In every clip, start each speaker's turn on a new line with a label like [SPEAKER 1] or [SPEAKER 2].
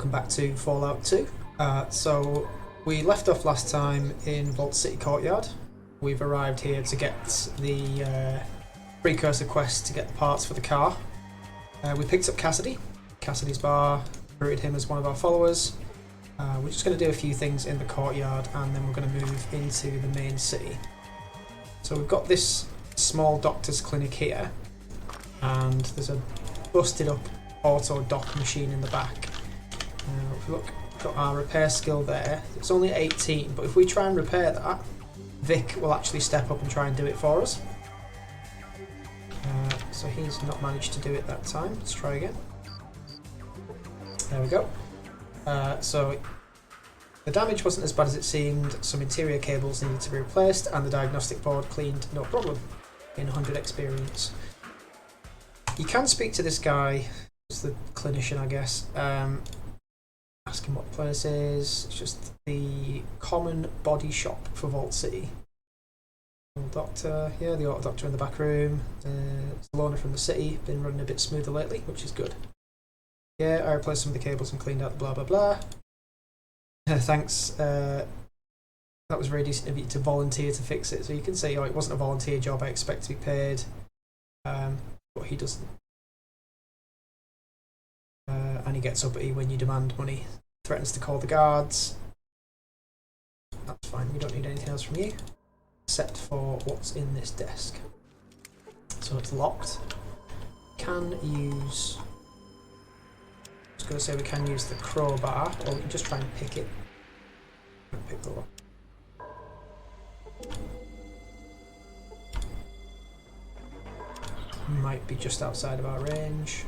[SPEAKER 1] welcome back to Fallout 2. So we left off last time in Vault City Courtyard. We've arrived here to get the precursor quest to get the parts for the car. We picked up Cassidy's bar, recruited him as one of our followers. We're just going to do a few things in the courtyard and then we're going to move into the main city. So we've got this small doctor's clinic here, and there's a busted up auto dock machine in the back. If we look, we've got our repair skill there. It's only 18, but if we try and repair that, Vic will actually step up and try and do it for us. So he's not managed to do it that time. Let's try again. There we go. So the damage wasn't as bad as it seemed. Some interior cables needed to be replaced and the diagnostic board cleaned, no problem. In 100 experience. You can speak to this guy, who's the clinician I guess. Ask him what the place is. It's just the common body shop for Vault City. Doctor, yeah, the auto doctor in the back room. It's the loaner from the city, been running a bit smoother lately, which is good. Yeah, I replaced some of the cables and cleaned out the blah blah blah. Thanks. That was very decent of you to volunteer to fix it. So you can say, oh, it wasn't a volunteer job, I expect to be paid. But he doesn't. And he gets uppity when you demand money. Threatens to call the guards. That's fine, we don't need anything else from you. Except for what's in this desk. So it's locked. Can use... I was going to say we can use the crowbar, or we can just try and pick it. Pick the lock. Might be just outside of our range.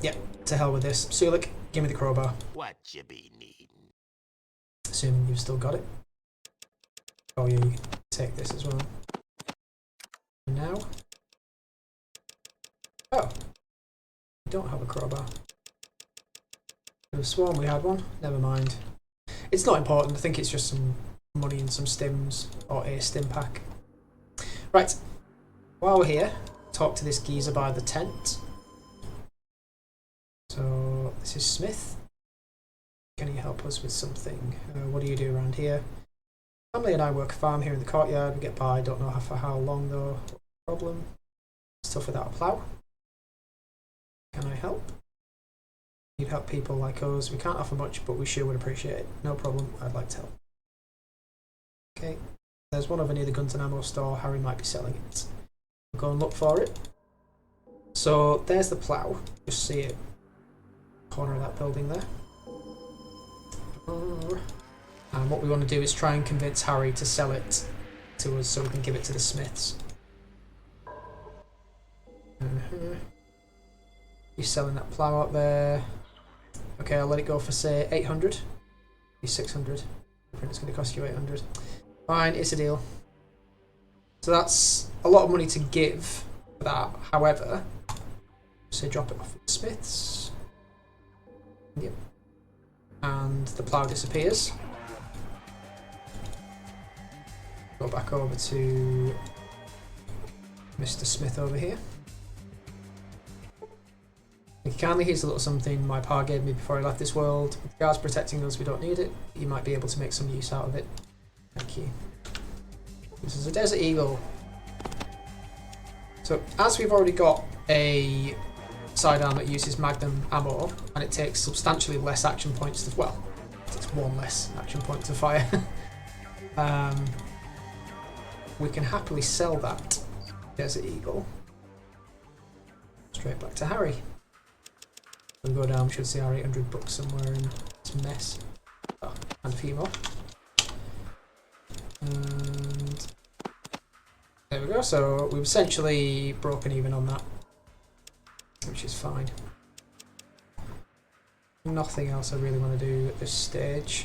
[SPEAKER 1] Yep, to hell with this. Sulik, give me the crowbar.
[SPEAKER 2] What you be needing?
[SPEAKER 1] Assuming you've still got it. Oh yeah, you can take this as well. Now. Oh. We don't have a crowbar. I have sworn we had one. Never mind. It's not important. I think it's just some money and some stims, or a stim pack. Right. While we're here, talk to this geezer by the tent. So this is Smith. Can you help us with something? What do you do around here? Family and I work a farm here in the courtyard. We get by. Don't know for how long though. Problem. Stuff without a plough. Can I help? Need help people like us. We can't offer much, but we sure would appreciate it. No problem. I'd like to help. Okay. There's one over near the guns and ammo store. Harry might be selling it. We'll go and look for it. So there's the plough. Just see it. Corner of that building there. And what we want to do is try and convince Harry to sell it to us so we can give it to the Smiths. He's selling that plough out there. Okay, I'll let it go for say 800. He's 600. I think it's going to cost you 800. Fine, it's a deal. So that's a lot of money to give for that. However, say drop it off at the Smiths. Yep. And the plough disappears. Go back over to Mr. Smith over here. If you kindly, here's a little something my pa gave me before I left this world. With the guards protecting us, we don't need it. You might be able to make some use out of it. Thank you. This is a Desert Eagle. So, as we've already got a sidearm that uses magnum ammo, and it takes substantially less action points to, well, it takes one less action point to fire. We can happily sell that Desert Eagle straight back to Harry. We'll go down, we should see our 800 bucks somewhere in this mess. Oh, and a few more. And there we go, so we've essentially broken even on that, which is fine. Nothing else I really want to do at this stage.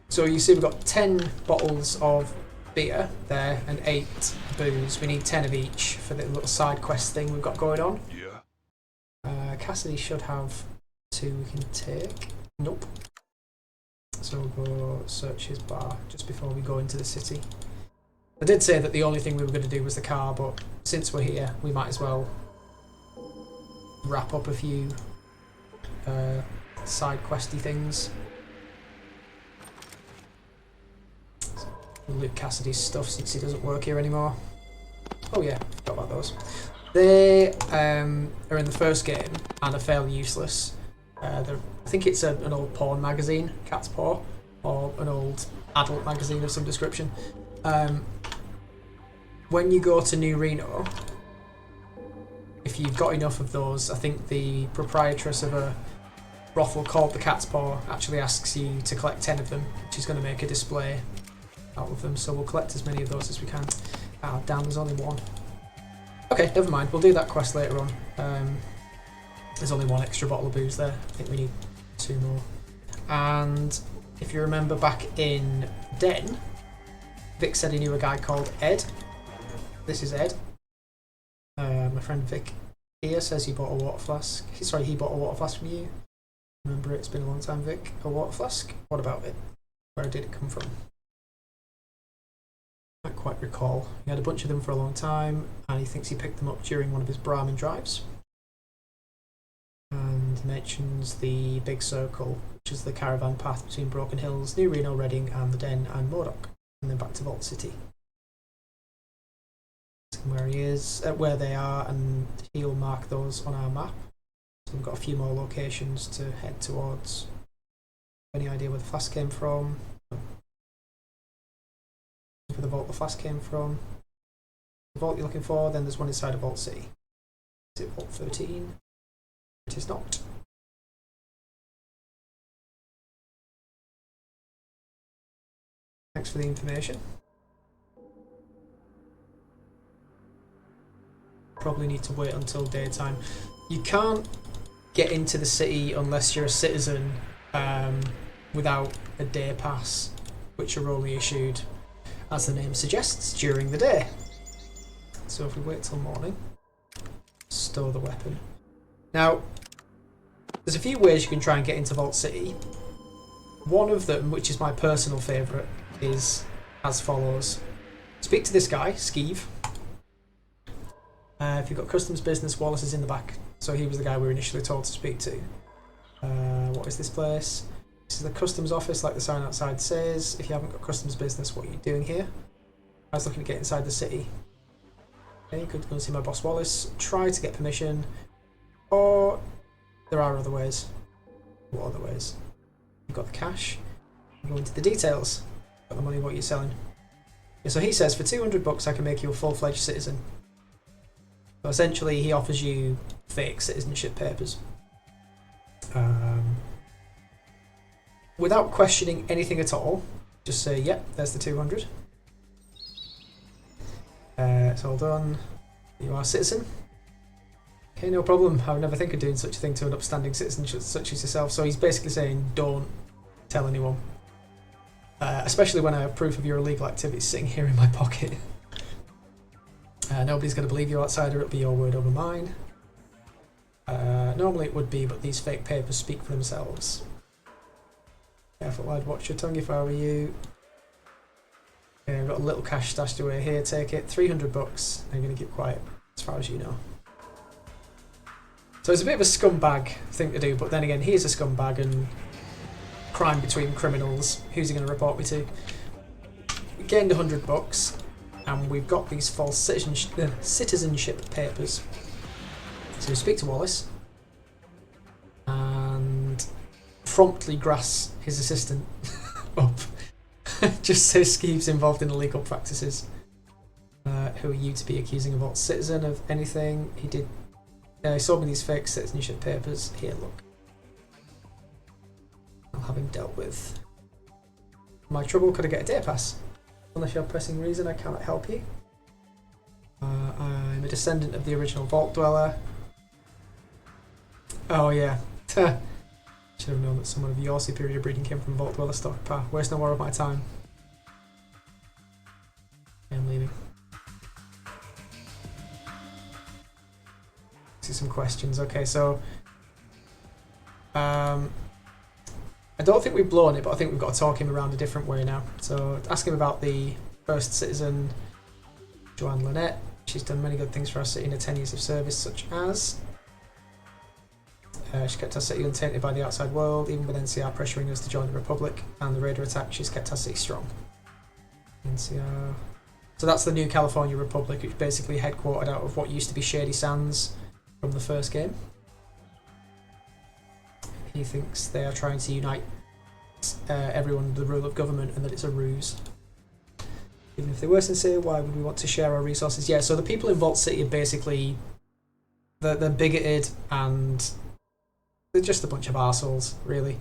[SPEAKER 1] So you see we've got 10 bottles of beer there and 8 booze. We need 10 of each for the little side quest thing we've got going on. Yeah. Cassidy should have 2 we can take. Nope. So we'll go search his bar just before we go into the city. I did say that the only thing we were going to do was the car, but since we're here, we might as well wrap up a few side questy things. Luke Cassidy's stuff since he doesn't work here anymore. Oh yeah, forgot about those. They are in the first game and are fairly useless. I think it's an old porn magazine, Cat's Paw, or an old adult magazine of some description. When you go to New Reno, if you've got enough of those, I think the proprietress of a brothel called the Cat's Paw actually asks you to collect 10 of them, which is going to make a display out of them, so we'll collect as many of those as we can. Ah, damn, there's only one. Okay, never mind, we'll do that quest later on. There's only one extra bottle of booze there. I think we need 2 more. And if you remember back in Den, Vic said he knew a guy called Ed. This is Ed. My friend Vic here says he bought a water flask. Sorry, he bought a water flask from you. Remember, it's been a long time, Vic. A water flask? What about it? Where did it come from? I can't quite recall. He had a bunch of them for a long time, and he thinks he picked them up during one of his Brahmin drives. And mentions the Big Circle, which is the caravan path between Broken Hills, New Reno, Reading, and the Den, and Modoc, and then back to Vault City. Where he is, where they are, and he'll mark those on our map. So we've got a few more locations to head towards. Any idea where the flask came from? Where the vault the flask came from? The vault you're looking for, then there's one inside of Vault City. Is it Vault 13? It is not. Thanks for the information. Probably need to wait until daytime. You can't get into the city unless you're a citizen without a day pass, which are only issued, as the name suggests, during the day. So if we wait till morning, store the weapon. Now, there's a few ways you can try and get into Vault City. One of them, which is my personal favourite, is as follows. Speak to this guy, Skeeve. If you've got customs business, Wallace is in the back. So he was the guy we were initially told to speak to. What is this place? This is the customs office, like the sign outside says. If you haven't got customs business, what are you doing here? I was looking to get inside the city. Okay, you could go and see my boss Wallace. Try to get permission. Or there are other ways. What other ways? You've got the cash. You go into the details. Got the money, what you're selling. Yeah, so he says, for 200 bucks I can make you a full-fledged citizen. So essentially, he offers you fake citizenship papers. Without questioning anything at all, just say, yep, there's the 200. It's all done. You are a citizen. Okay, no problem. I would never think of doing such a thing to an upstanding citizen such as yourself. So he's basically saying, don't tell anyone. Especially when I have proof of your illegal activities sitting here in my pocket. Nobody's going to believe you outsider, it'll be your word over mine. Normally it would be, but these fake papers speak for themselves. Careful, I'd watch your tongue if I were you. Okay, I've got a little cash stashed away here, take it. 300 bucks, I'm going to keep quiet, as far as you know. So it's a bit of a scumbag thing to do, but then again, he is a scumbag, and crime between criminals, who's he going to report me to? We gained 100 bucks. And we've got these false citizenship papers. So we speak to Wallace and promptly grass his assistant up. Just says Skeeve's involved in illegal practices. Who are you to be accusing a Vault citizen of anything? He did. He sold me these fake citizenship papers. Here, look. I'll have him dealt with. My trouble, could I get a day pass? Unless you have pressing reason, I cannot help you. I'm a descendant of the original Vault Dweller. Oh yeah. Should have known that someone of your superior breeding came from Vault Dweller stock. Waste no more of my time. I'm leaving. See some questions. Okay, so I don't think we've blown it, but I think we've got to talk him around a different way now. So ask him about the first citizen Joanne Lynette. She's done many good things for our city in her 10 years of service, such as she kept our city untainted by the outside world, even with NCR pressuring us to join the Republic, and the Raider attack, she's kept our city strong. NCR. So that's the new California Republic, which is basically headquartered out of what used to be Shady Sands from the first game. He thinks they are trying to unite everyone under the rule of government and that it's a ruse. Even if they were sincere, why would we want to share our resources? Yeah, so the people in Vault City are basically they're bigoted and they're just a bunch of arseholes, really,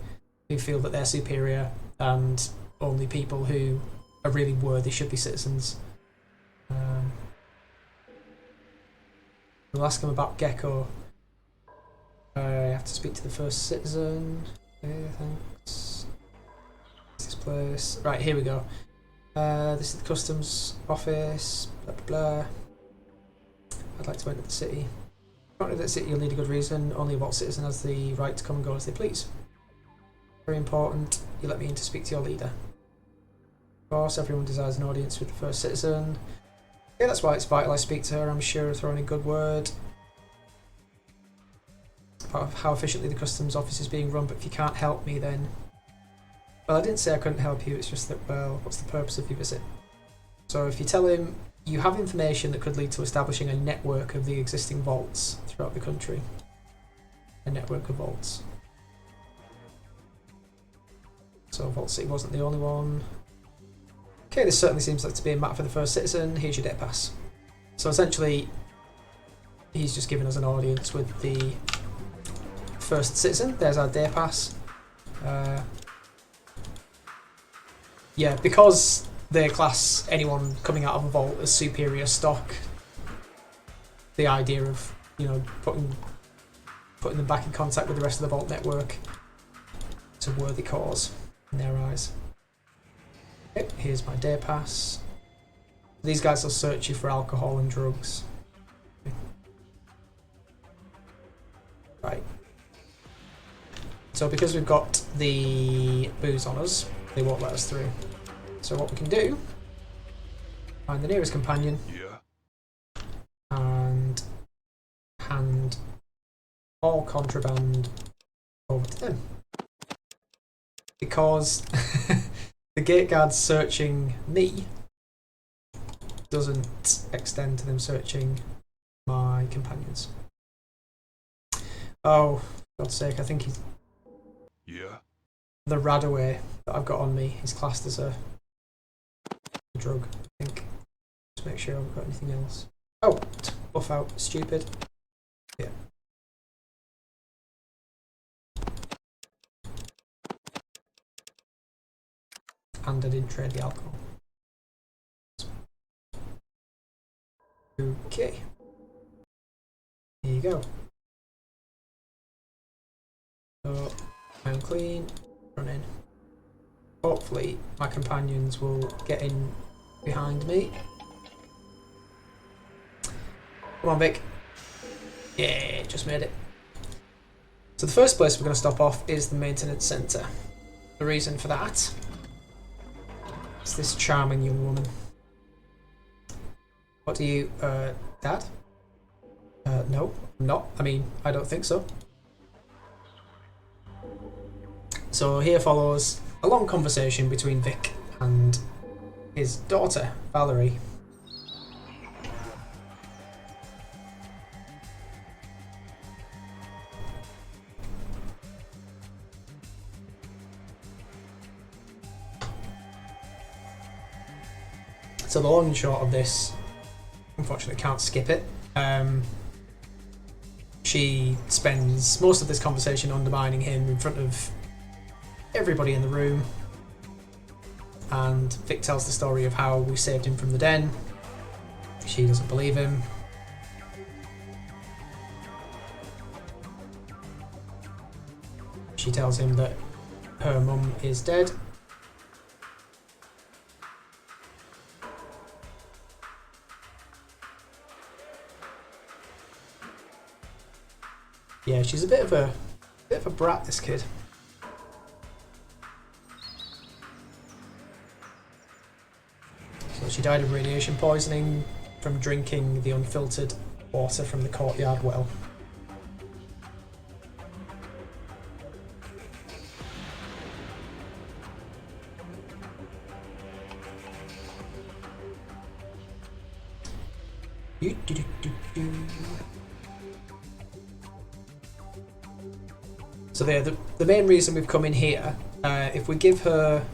[SPEAKER 1] who feel that they're superior and only people who are really worthy should be citizens. We'll ask them about Gecko. I have to speak to the first citizen. Okay, thanks. This place. Right, here we go. This is the customs office. Blah blah blah. I'd like to enter the city. Not enter the city, you'll need a good reason. Only a Vault citizen has the right to come and go as they please. Very important. You let me in to speak to your leader. Of course, everyone desires an audience with the first citizen. Yeah, that's why it's vital I speak to her. I'm sure of throwing a good word about how efficiently the customs office is being run, but if you can't help me, then... Well, I didn't say I couldn't help you, it's just that, well, what's the purpose of your visit? So if you tell him you have information that could lead to establishing a network of the existing vaults throughout the country. A network of vaults. So Vault City wasn't the only one. Okay, this certainly seems like to be a map for the first citizen. Here's your day pass. So essentially, he's just given us an audience with the first citizen. There's our day pass. Yeah, because they class anyone coming out of a vault as superior stock, the idea of, you know, putting them back in contact with the rest of the vault network, it's a worthy cause in their eyes. Okay, here's my day pass. These guys will search you for alcohol and drugs. Okay. Right. So because we've got the booze on us, they won't let us through. So what we can do, find the nearest companion, and hand all contraband over to them. Because the gate guards searching me doesn't extend to them searching my companions. Oh, for God's sake, I think he's...
[SPEAKER 2] Yeah.
[SPEAKER 1] The Radaway that I've got on me is classed as a drug, I think. Just make sure I haven't got anything else. Oh, buff out, stupid. Yeah. And I didn't trade the alcohol. Okay. Here you go. So, I'm clean, run in. Hopefully my companions will get in behind me. Come on, Vic. Yeah, just made it. So the first place we're going to stop off is the maintenance centre. The reason for that is this charming young woman. What do you, Dad? No, I'm not. I mean, I don't think so. So here follows a long conversation between Vic and his daughter, Valerie. So the long and short of this, unfortunately can't skip it. She spends most of this conversation undermining him in front of everybody in the room, and Vic tells the story of how we saved him from the den. She doesn't believe him. She tells him that her mum is dead. Yeah, she's a bit of a brat, this kid. So she died of radiation poisoning from drinking the unfiltered water from the courtyard well. So the main reason we've come in here, if we give her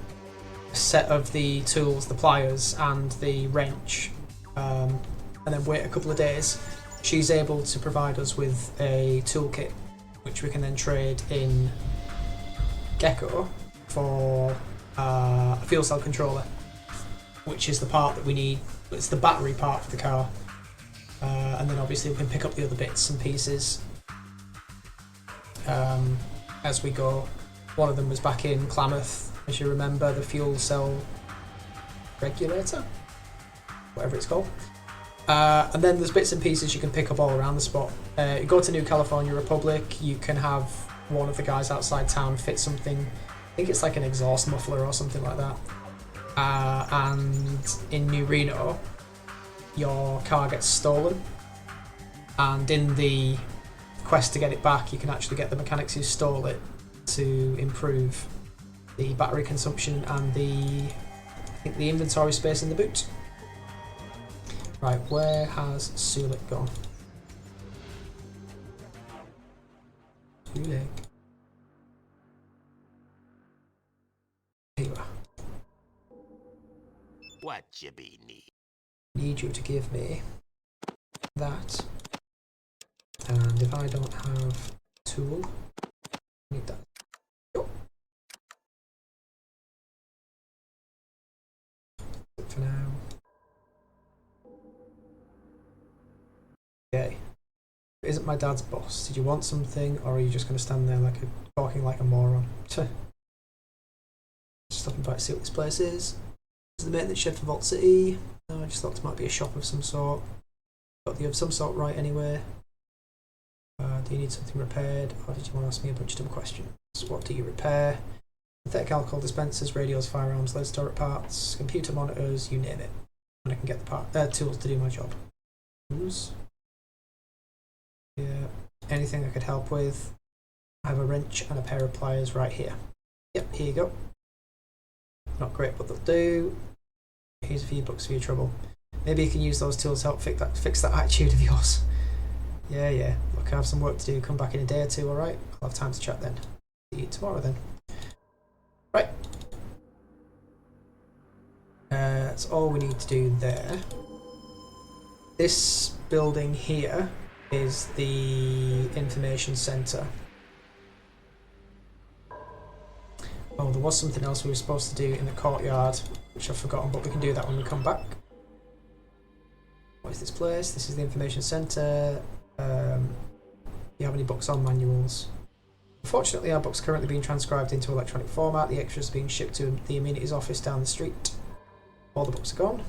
[SPEAKER 1] a set of the tools, the pliers and the wrench, and then wait a couple of days, she's able to provide us with a toolkit which we can then trade in Gecko for a fuel cell controller, which is the part that we need. It's the battery part for the car. And then obviously we can pick up the other bits and pieces as we go. One of them was back in Klamath, as you remember, the fuel cell regulator, whatever it's called. And then there's bits and pieces you can pick up all around the spot. You go to New California Republic, you can have one of the guys outside town fit something, I think it's like an exhaust muffler or something like that. And in New Reno, your car gets stolen, and in the quest to get it back, you can actually get the mechanics who stole it to improve the battery consumption and I think the inventory space in the boot. Right, where has Sulik gone? Sulik. Here you are.
[SPEAKER 2] What you be need?
[SPEAKER 1] Need you to give me that, and if I don't have a tool, I need that. Go. For now. Okay. Isn't my dad's boss? Did you want something, or are you just going to stand there talking like a moron? Stopping by to see what this place is. This is the maintenance shed for Vault City. No, I just thought it might be a shop of some sort. Got the of some sort right anyway. Do you need something repaired, or did you want to ask me a bunch of dumb questions? What do you repair? Synthetic alcohol dispensers, radios, firearms, lead storage parts, computer monitors, you name it. And I can get the tools to do my job. Tools? Yeah. Anything I could help with? I have a wrench and a pair of pliers right here. Yep, here you go. Not great, but they'll do. Here's a few bucks for your trouble. Maybe you can use those tools to help fix that attitude of yours. Yeah. Look, I have some work to do. Come back in a day or two, alright? I'll have time to chat then. See you tomorrow then. Right. That's all we need to do there. This building here is the information centre. Oh, there was something else we were supposed to do in the courtyard, which I've forgotten, but we can do that when we come back. What is this place? This is the information centre. Do you have any books on manuals? Unfortunately, our book's currently being transcribed into electronic format. The extras are being shipped to the amenities office down the street. All the books are gone.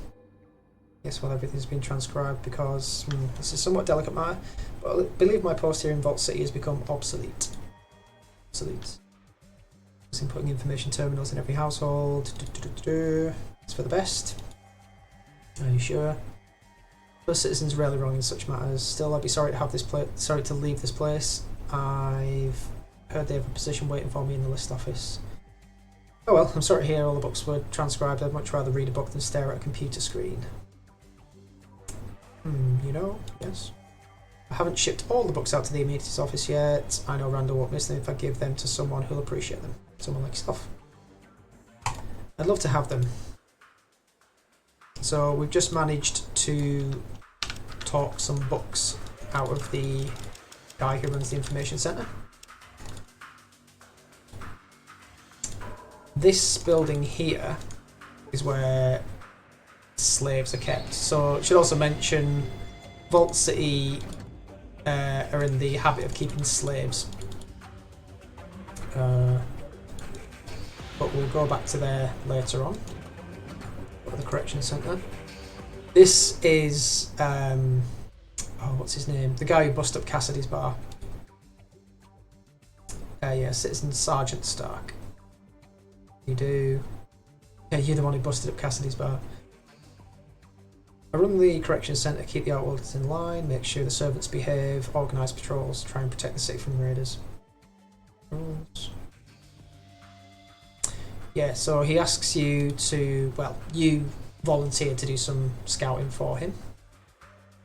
[SPEAKER 1] Yes, well, everything's been transcribed because this is somewhat delicate matter, but I believe my post here in Vault City has become obsolete. It's inputting information terminals in every household. It's for the best. Are you sure? Most citizens rarely wrong in such matters. Still, I'd be sorry to have sorry to leave this place. I've heard they have a position waiting for me in the list office. Oh well, I'm sorry to hear all the books were transcribed. I'd much rather read a book than stare at a computer screen. You know, yes. I haven't shipped all the books out to the amenities office yet. I know Randall won't miss them if I give them to someone who'll appreciate them. Someone like yourself. I'd love to have them. So we've just managed to talk some books out of the guy who runs the information centre. This building here is where slaves are kept. So it should also mention Vault City are in the habit of keeping slaves. But we'll go back to there later on. Go to the correction centre. This is what's his name? The guy who busted up Cassidy's bar. Yeah, Citizen Sergeant Stark. You do. Yeah, you're the one who busted up Cassidy's bar. I run the corrections centre, keep the outworlders in line, make sure the servants behave, organise patrols, try and protect the city from raiders. Rules. Yeah, so he asks you to, well, you volunteer to do some scouting for him.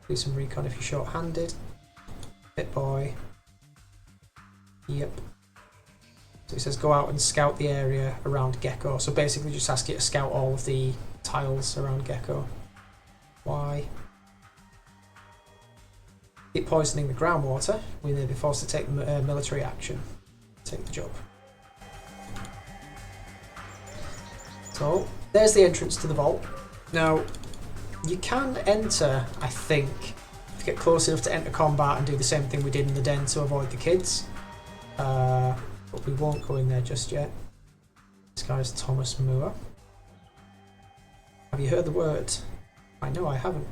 [SPEAKER 1] Do some recon if you're short-handed. Bit boy. Yep. So he says go out and scout the area around Gecko. So basically just ask you to scout all of the tiles around Gecko. Why? Keep poisoning the groundwater. We may be forced to take military action. Take the job. So there's the entrance to the vault. Now you can enter, I think, if you get close enough to enter combat and do the same thing we did in the den to avoid the kids. But we won't go in there just yet. This guy's Thomas Moore. Have you heard the word? I know I haven't.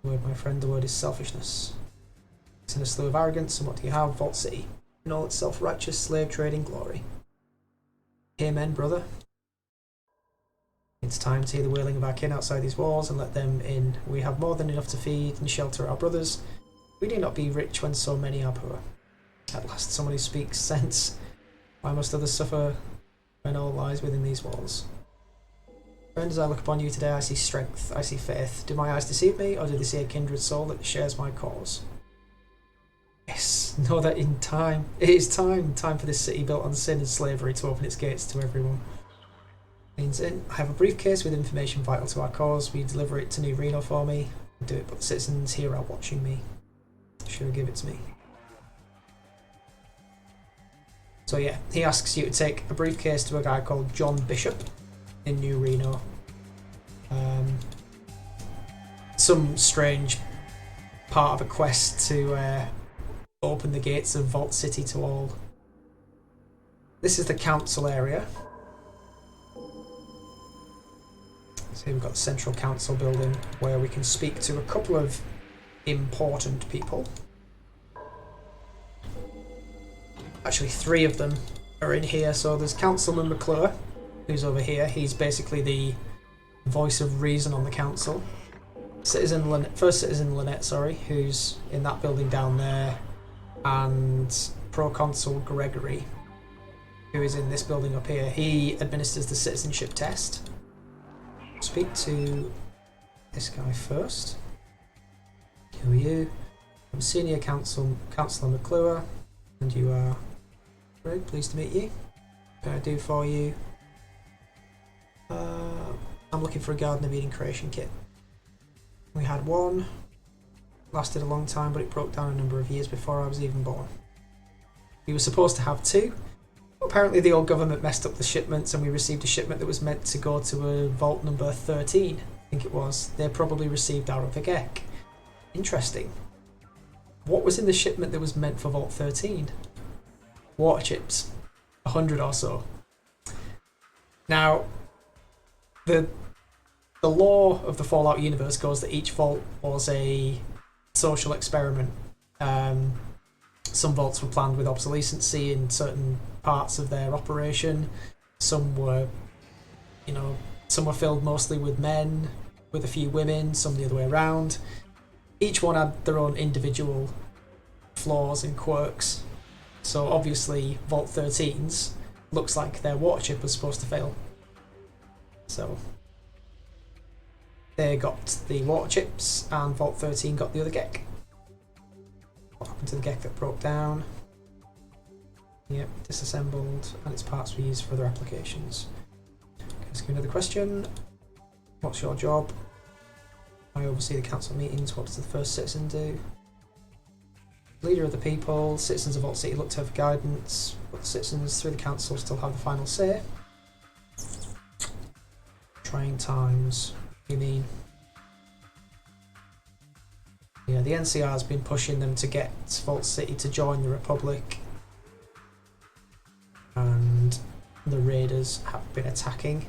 [SPEAKER 1] The word, my friend, the word is selfishness. It's in a slew of arrogance, and what do you have? Vault City. In all its self-righteous slave trading glory. Amen, brother. It's time to hear the wailing of our kin outside these walls and let them in. We have more than enough to feed and shelter our brothers. We need not be rich when so many are poor. At last someone who speaks sense. Why must others suffer when all lies within these walls? Friend, as I look upon you today, I see strength, I see faith. Do my eyes deceive me, or do they see a kindred soul that shares my cause? Yes, know that in time, it is time for this city built on sin and slavery to open its gates to everyone. Means in, I have a briefcase with information vital to our cause. We deliver it to New Reno for me. I do it, but the citizens here are watching me. Sure, give it to me. So yeah, he asks you to take a briefcase to a guy called John Bishop in New Reno. Some strange part of a quest to open the gates of Vault City to all. This is the council area. So we've got the central council building where we can speak to a couple of important people. Actually, 3 of them are in here. So there's Councilman McClure, who's over here. He's basically the voice of reason on the council. First Citizen Lynette, sorry, who's in that building down there, and Proconsul Gregory, who is in this building up here. He administers the Citizenship Test. Speak to this guy first. Who are you? I'm Senior Councilor McClure, and you are Greg. Pleased to meet you. What can I do for you? I'm looking for a Garden of Eden creation kit. We had one, lasted a long time, but it broke down a number of years before I was even born. We were supposed to have 2. Apparently the old government messed up the shipments and we received a shipment that was meant to go to a vault number 13, I think it was. They probably received our other Gecko. Interesting. What was in the shipment that was meant for vault 13? Water chips. 100 or so. Now, the law of the Fallout universe goes that each vault was a social experiment. Some vaults were planned with obsolescency in certain parts of their operation. Some were, some were filled mostly with men, with a few women, some the other way around. Each one had their own individual flaws and quirks. So obviously Vault 13's looks like their water chip was supposed to fail. So they got the water chips and Vault 13 got the other Gecko. What happened to the Gecko that broke down? Yep, disassembled, and its parts were used for other applications. Let's go another question. What's your job? I oversee the council meetings. What does the first citizen do? Leader of the people. Citizens of Vault City look to her for guidance, but the citizens through the council still have the final say. Trying times. What do you mean? Yeah, the NCR has been pushing them to get Vault City to join the Republic, and the raiders have been attacking.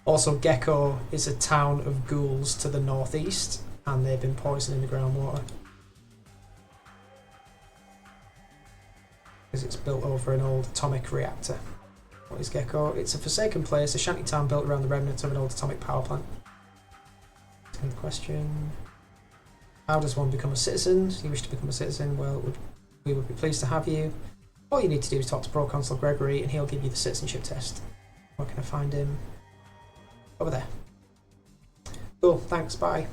[SPEAKER 1] Also, Gecko is a town of ghouls to the northeast, and they've been poisoning the groundwater because it's built over an old atomic reactor. What is Gecko? It's a forsaken place, a shanty town built around the remnants of an old atomic power plant. question. How does one become a citizen? You wish to become a citizen? Well, we would be pleased to have you. All you need to do is talk to Proconsul Gregory and he'll give you the citizenship test. Where can I find him? Over there. Cool, thanks, bye.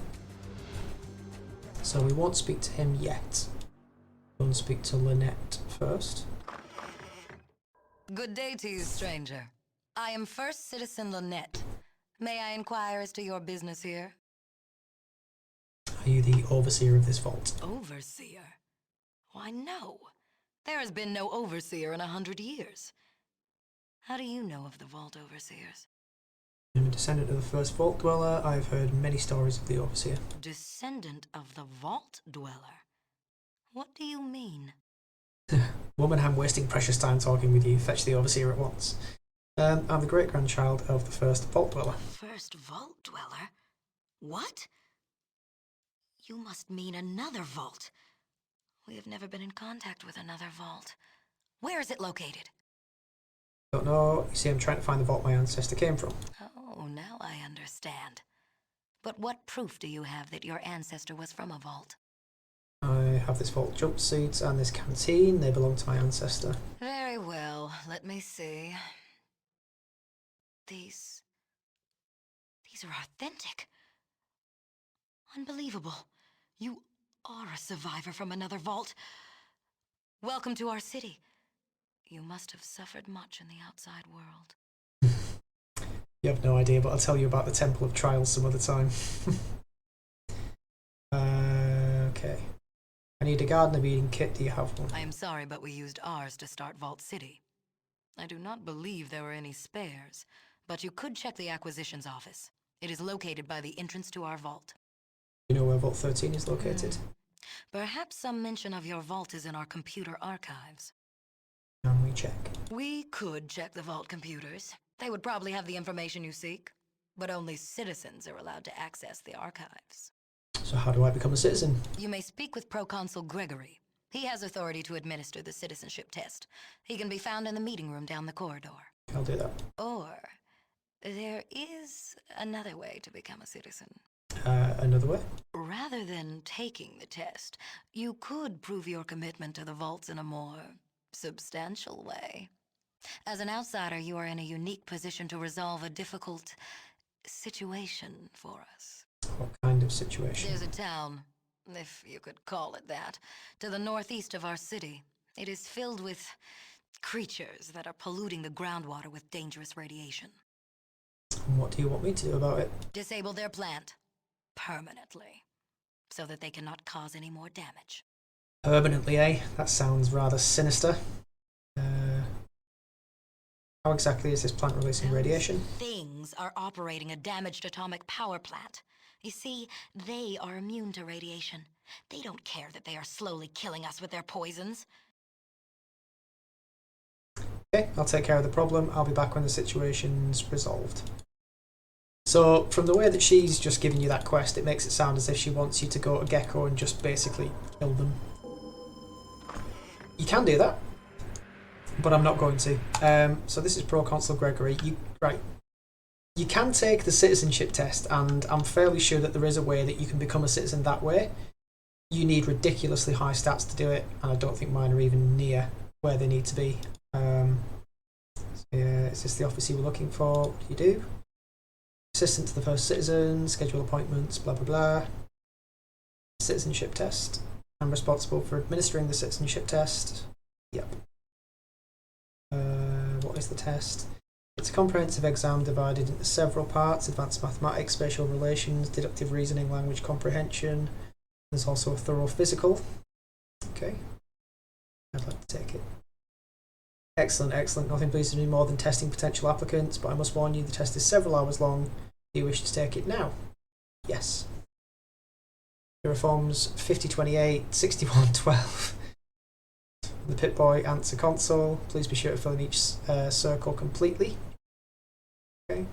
[SPEAKER 1] So we won't speak to him yet. We'll speak to Lynette first.
[SPEAKER 2] Good day to you, stranger. I am First Citizen Lynette. May I inquire as to your business here?
[SPEAKER 1] Are you the overseer of this vault?
[SPEAKER 2] Overseer? Why, no. There has been no overseer in 100 years. How do you know of the vault overseers?
[SPEAKER 1] I'm a descendant of the first vault dweller. I've heard many stories of the overseer.
[SPEAKER 2] Descendant of the vault dweller? What do you mean?
[SPEAKER 1] Woman, I'm wasting precious time talking with you. Fetch the overseer at once. I'm the great-grandchild of the first vault dweller.
[SPEAKER 2] First vault dweller? What? You must mean another vault. We have never been in contact with another vault. Where is it located?
[SPEAKER 1] Don't know. You see, I'm trying to find the vault my ancestor came from.
[SPEAKER 2] Oh, now I understand. But what proof do you have that your ancestor was from a vault?
[SPEAKER 1] I have this vault jumpsuit and this canteen. They belong to my ancestor.
[SPEAKER 2] Very well. Let me see. These are authentic. Unbelievable. You are a survivor from another vault. Welcome to our city. You must have suffered much in the outside world.
[SPEAKER 1] You have no idea, but I'll tell you about the Temple of Trials some other time. Okay. I need a gardener beading kit. Do you have one?
[SPEAKER 2] I am sorry, but we used ours to start Vault City. I do not believe there were any spares, but you could check the acquisitions office. It is located by the entrance to our vault.
[SPEAKER 1] You know where Vault 13 is located?
[SPEAKER 2] Perhaps some mention of your vault is in our computer archives.
[SPEAKER 1] Can we check?
[SPEAKER 2] We could check the vault computers. They would probably have the information you seek, but only citizens are allowed to access the archives.
[SPEAKER 1] So how do I become a citizen?
[SPEAKER 2] You may speak with Proconsul Gregory. He has authority to administer the citizenship test. He can be found in the meeting room down the corridor.
[SPEAKER 1] I'll do that.
[SPEAKER 2] Or there is another way to become a citizen.
[SPEAKER 1] Another way?
[SPEAKER 2] Rather than taking the test, you could prove your commitment to the vaults in a more substantial way. As an outsider, you are in a unique position to resolve a difficult situation for us.
[SPEAKER 1] What kind of situation?
[SPEAKER 2] There's a town, if you could call it that, to the northeast of our city. It is filled with creatures that are polluting the groundwater with dangerous radiation.
[SPEAKER 1] And what do you want me to do about it?
[SPEAKER 2] Disable their plant permanently, so that they cannot cause any more damage.
[SPEAKER 1] Permanently, eh? That sounds rather sinister. How exactly is this plant releasing radiation?
[SPEAKER 2] Things are operating a damaged atomic power plant. You see, they are immune to radiation. They don't care that they are slowly killing us with their poisons.
[SPEAKER 1] Okay, I'll take care of the problem. I'll be back when the situation's resolved. So, from the way that she's just giving you that quest, it makes it sound as if she wants you to go to Gecko and just basically kill them. You can do that, but I'm not going to. So this is Proconsul Gregory. You can take the citizenship test, and I'm fairly sure that there is a way that you can become a citizen that way. You need ridiculously high stats to do it, and I don't think mine are even near where they need to be. So yeah, is this the office you were looking for? What do you do? Assistant to the first citizen, schedule appointments, blah blah blah. Citizenship test. I'm responsible for administering the citizenship test. Yep. What is the test? It's a comprehensive exam divided into several parts: advanced mathematics, spatial relations, deductive reasoning, language comprehension. There's also a thorough physical. Okay. I'd like to take it. Excellent, excellent. Nothing pleases me more than testing potential applicants, but I must warn you, the test is several hours long. Do you wish to take it now? Yes. Here are forms 5028, 6112. The Pip-Boy answer console. Please be sure to fill in each circle completely. Okay.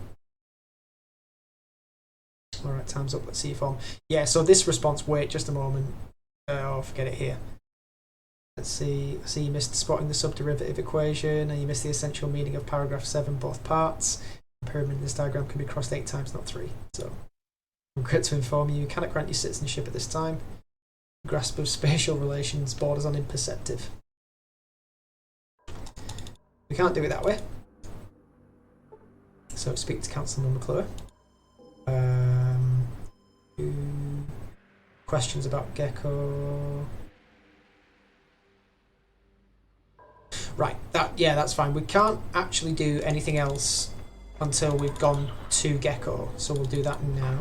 [SPEAKER 1] Alright, time's up. Let's see your form. Yeah, so this response, wait just a moment. Oh, forget it here. Let's see. I see you missed spotting the subderivative equation, and you missed the essential meaning of paragraph 7, both parts. The pyramid in this diagram can be crossed 8 times, not 3. So I regret to inform you, cannot grant you citizenship at this time. The grasp of spatial relations borders on imperceptive. We can't do it that way. So speak to Councilman McClure. Questions about Gecko. Right, that's fine. We can't actually do anything else until we've gone to Gecko, so we'll do that now.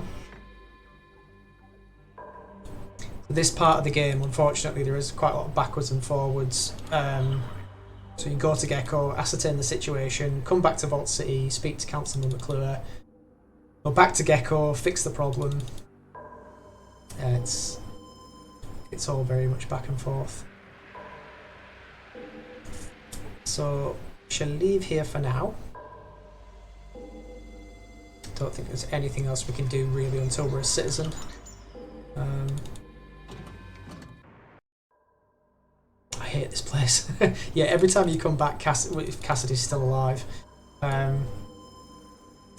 [SPEAKER 1] This part of the game, unfortunately, there is quite a lot of backwards and forwards. So you go to Gecko, ascertain the situation, come back to Vault City, speak to Councilman McClure, go back to Gecko, fix the problem. It's all very much back and forth. So we shall leave here for now. Don't think there's anything else we can do really until we're a citizen. I hate this place. Yeah, every time you come back, if Cassidy's still alive,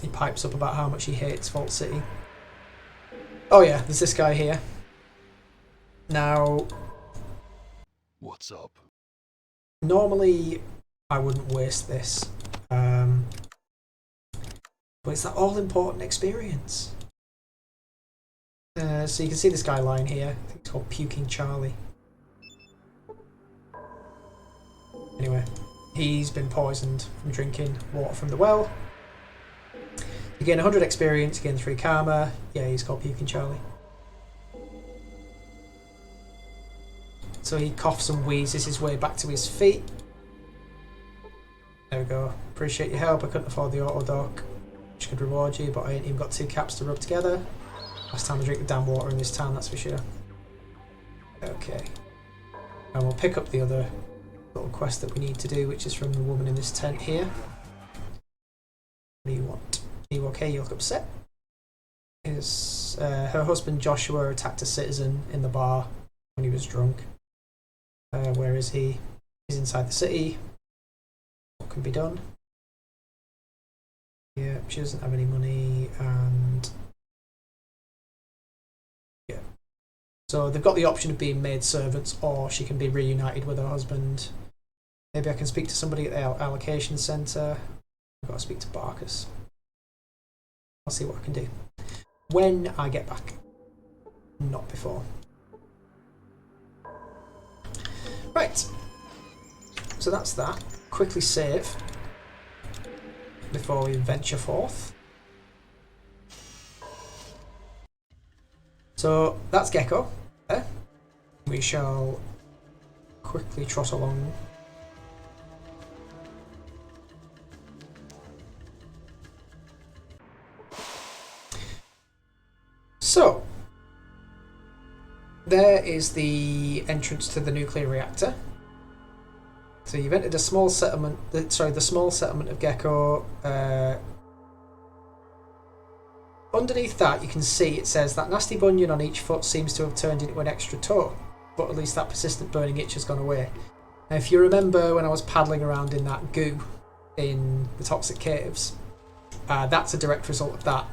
[SPEAKER 1] he pipes up about how much he hates Vault City. Oh yeah, there's this guy here. Now,
[SPEAKER 3] what's up?
[SPEAKER 1] Normally, I wouldn't waste this, but it's that all-important experience. So you can see this guy lying here. I think it's called Puking Charlie. Anyway, he's been poisoned from drinking water from the well. You gain 100 experience, you gain 3 karma. Yeah, he's called Puking Charlie. So he coughs and wheezes his way back to his feet. There we go. Appreciate your help. I couldn't afford the auto dock, which could reward you, but I ain't even got 2 caps to rub together. Last time I drink the damn water in this town, that's for sure. Okay. And we'll pick up the other little quest that we need to do, which is from the woman in this tent here. What do you want? Are you okay? You look upset. Her husband Joshua attacked a citizen in the bar when he was drunk. Where is he? He's inside the city. What can be done? Yeah, she doesn't have any money, and yeah. So they've got the option of being maid servants, or she can be reunited with her husband. Maybe I can speak to somebody at the allocation centre. I've got to speak to Barkus. I'll see what I can do when I get back, not before. Right, so that's that. Quickly save before we venture forth. So that's Gecko there. We shall quickly trot along. So there is the entrance to the nuclear reactor. So you've entered a small settlement. The small settlement of Gecko. Underneath that, you can see it says that nasty bunion on each foot seems to have turned into an extra toe, but at least that persistent burning itch has gone away. Now, if you remember when I was paddling around in that goo in the toxic caves, that's a direct result of that.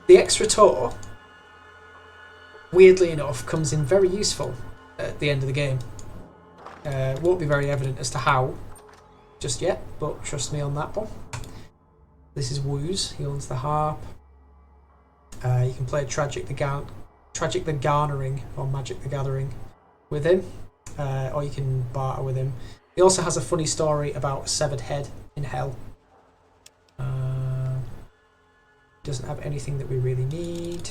[SPEAKER 1] The extra toe, weirdly enough, comes in very useful at the end of the game. Won't be very evident as to how just yet, but trust me on that one. This is Wooze. He owns the harp. You can play Tragic the Garnering or Magic the Gathering with him, or you can barter with him. He also has a funny story about a severed head in hell. Doesn't have anything that we really need,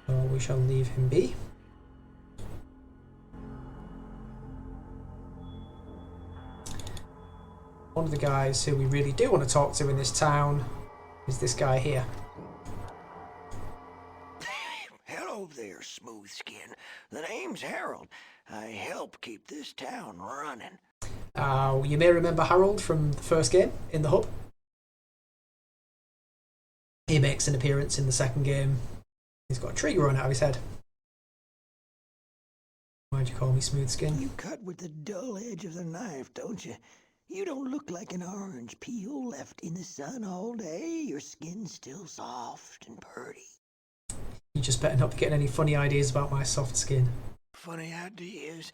[SPEAKER 1] so we shall leave him be. One of the guys who we really do want to talk to in this town is this guy here.
[SPEAKER 4] Hello there, smooth skin. The name's Harold. I help keep this town running.
[SPEAKER 1] You may remember Harold from the first game in the hub. He makes an appearance in the second game. He's got a tree growing out of his head. Why'd you call me smooth skin?
[SPEAKER 4] You cut with the dull edge of the knife, don't you? You don't look like an orange peel left in the sun all day. Your skin's still soft and purty.
[SPEAKER 1] You just better not be getting any funny ideas about my soft skin.
[SPEAKER 4] Funny ideas?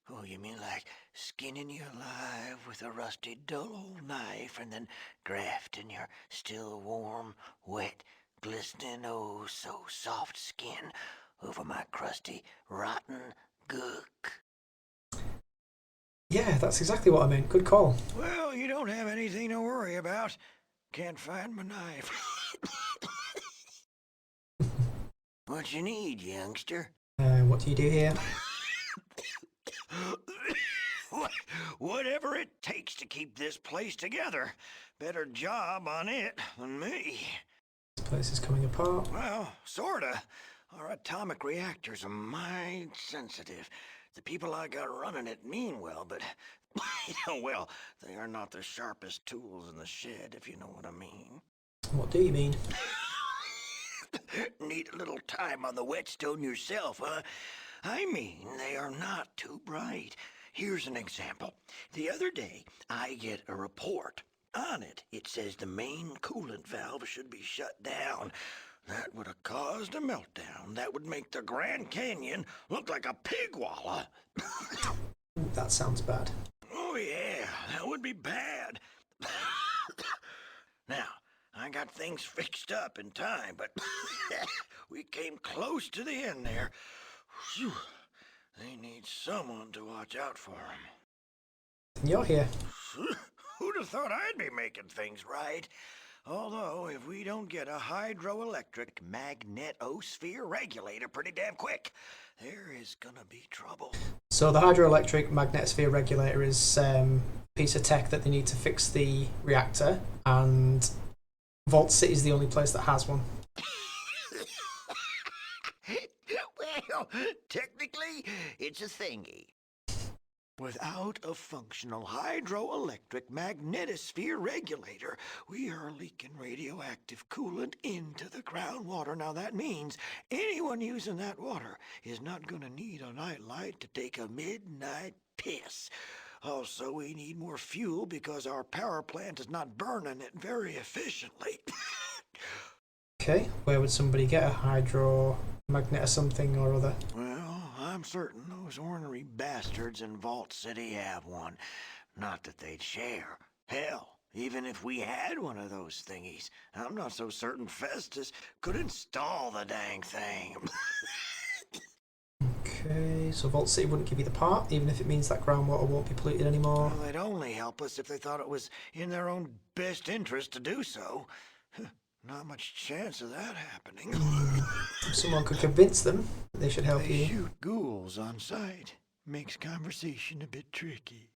[SPEAKER 4] Oh, you mean like skinning you alive with a rusty, dull old knife and then grafting your still warm, wet, glistening, oh so soft skin over my crusty, rotten gook?
[SPEAKER 1] Yeah, that's exactly what I meant. Good call.
[SPEAKER 4] Well, you don't have anything to worry about. Can't find my knife. What you need, youngster?
[SPEAKER 1] What do you do here?
[SPEAKER 4] Whatever it takes to keep this place together. Better job on it than me.
[SPEAKER 1] This place is coming apart.
[SPEAKER 4] Well, sorta. Our atomic reactors are mighty sensitive. The people I got running it mean well, but, well, they are not the sharpest tools in the shed, if you know what I mean.
[SPEAKER 1] What do you mean?
[SPEAKER 4] Need a little time on the whetstone yourself, huh? I mean, they are not too bright. Here's an example. The other day, I get a report. On it, it says the main coolant valve should be shut down. That would have caused a meltdown. That would make the Grand Canyon look like a pig wallah.
[SPEAKER 1] Ooh, that sounds bad.
[SPEAKER 4] Oh, yeah, that would be bad. Now, I got things fixed up in time, but we came close to the end there. Whew. They need someone to watch out for them.
[SPEAKER 1] And you're here.
[SPEAKER 4] Who'd have thought I'd be making things right? Although, if we don't get a hydroelectric magnetosphere regulator pretty damn quick, there is gonna be trouble.
[SPEAKER 1] So the hydroelectric magnetosphere regulator is a piece of tech that they need to fix the reactor, and Vault City is the only place that has one.
[SPEAKER 4] Well, technically, it's a thingy. Without a functional hydroelectric magnetosphere regulator, we are leaking radioactive coolant into the groundwater. Now that means anyone using that water is not going to need a nightlight to take a midnight piss. Also, we need more fuel because our power plant is not burning it very efficiently.
[SPEAKER 1] Okay, where would somebody get a hydromagnet or something or other?
[SPEAKER 4] Well, I'm certain those ornery bastards in Vault City have one. Not that they'd share. Hell, even if we had one of those thingies, I'm not so certain Festus could install the dang thing.
[SPEAKER 1] Okay, so Vault City wouldn't give you the part, even if it means that groundwater won't be polluted anymore.
[SPEAKER 4] Well, they'd only help us if they thought it was in their own best interest to do so. Not much chance of that happening.
[SPEAKER 1] Someone could convince them that they should help
[SPEAKER 4] They
[SPEAKER 1] you.
[SPEAKER 4] shoot ghouls on sight. Makes conversation a bit tricky.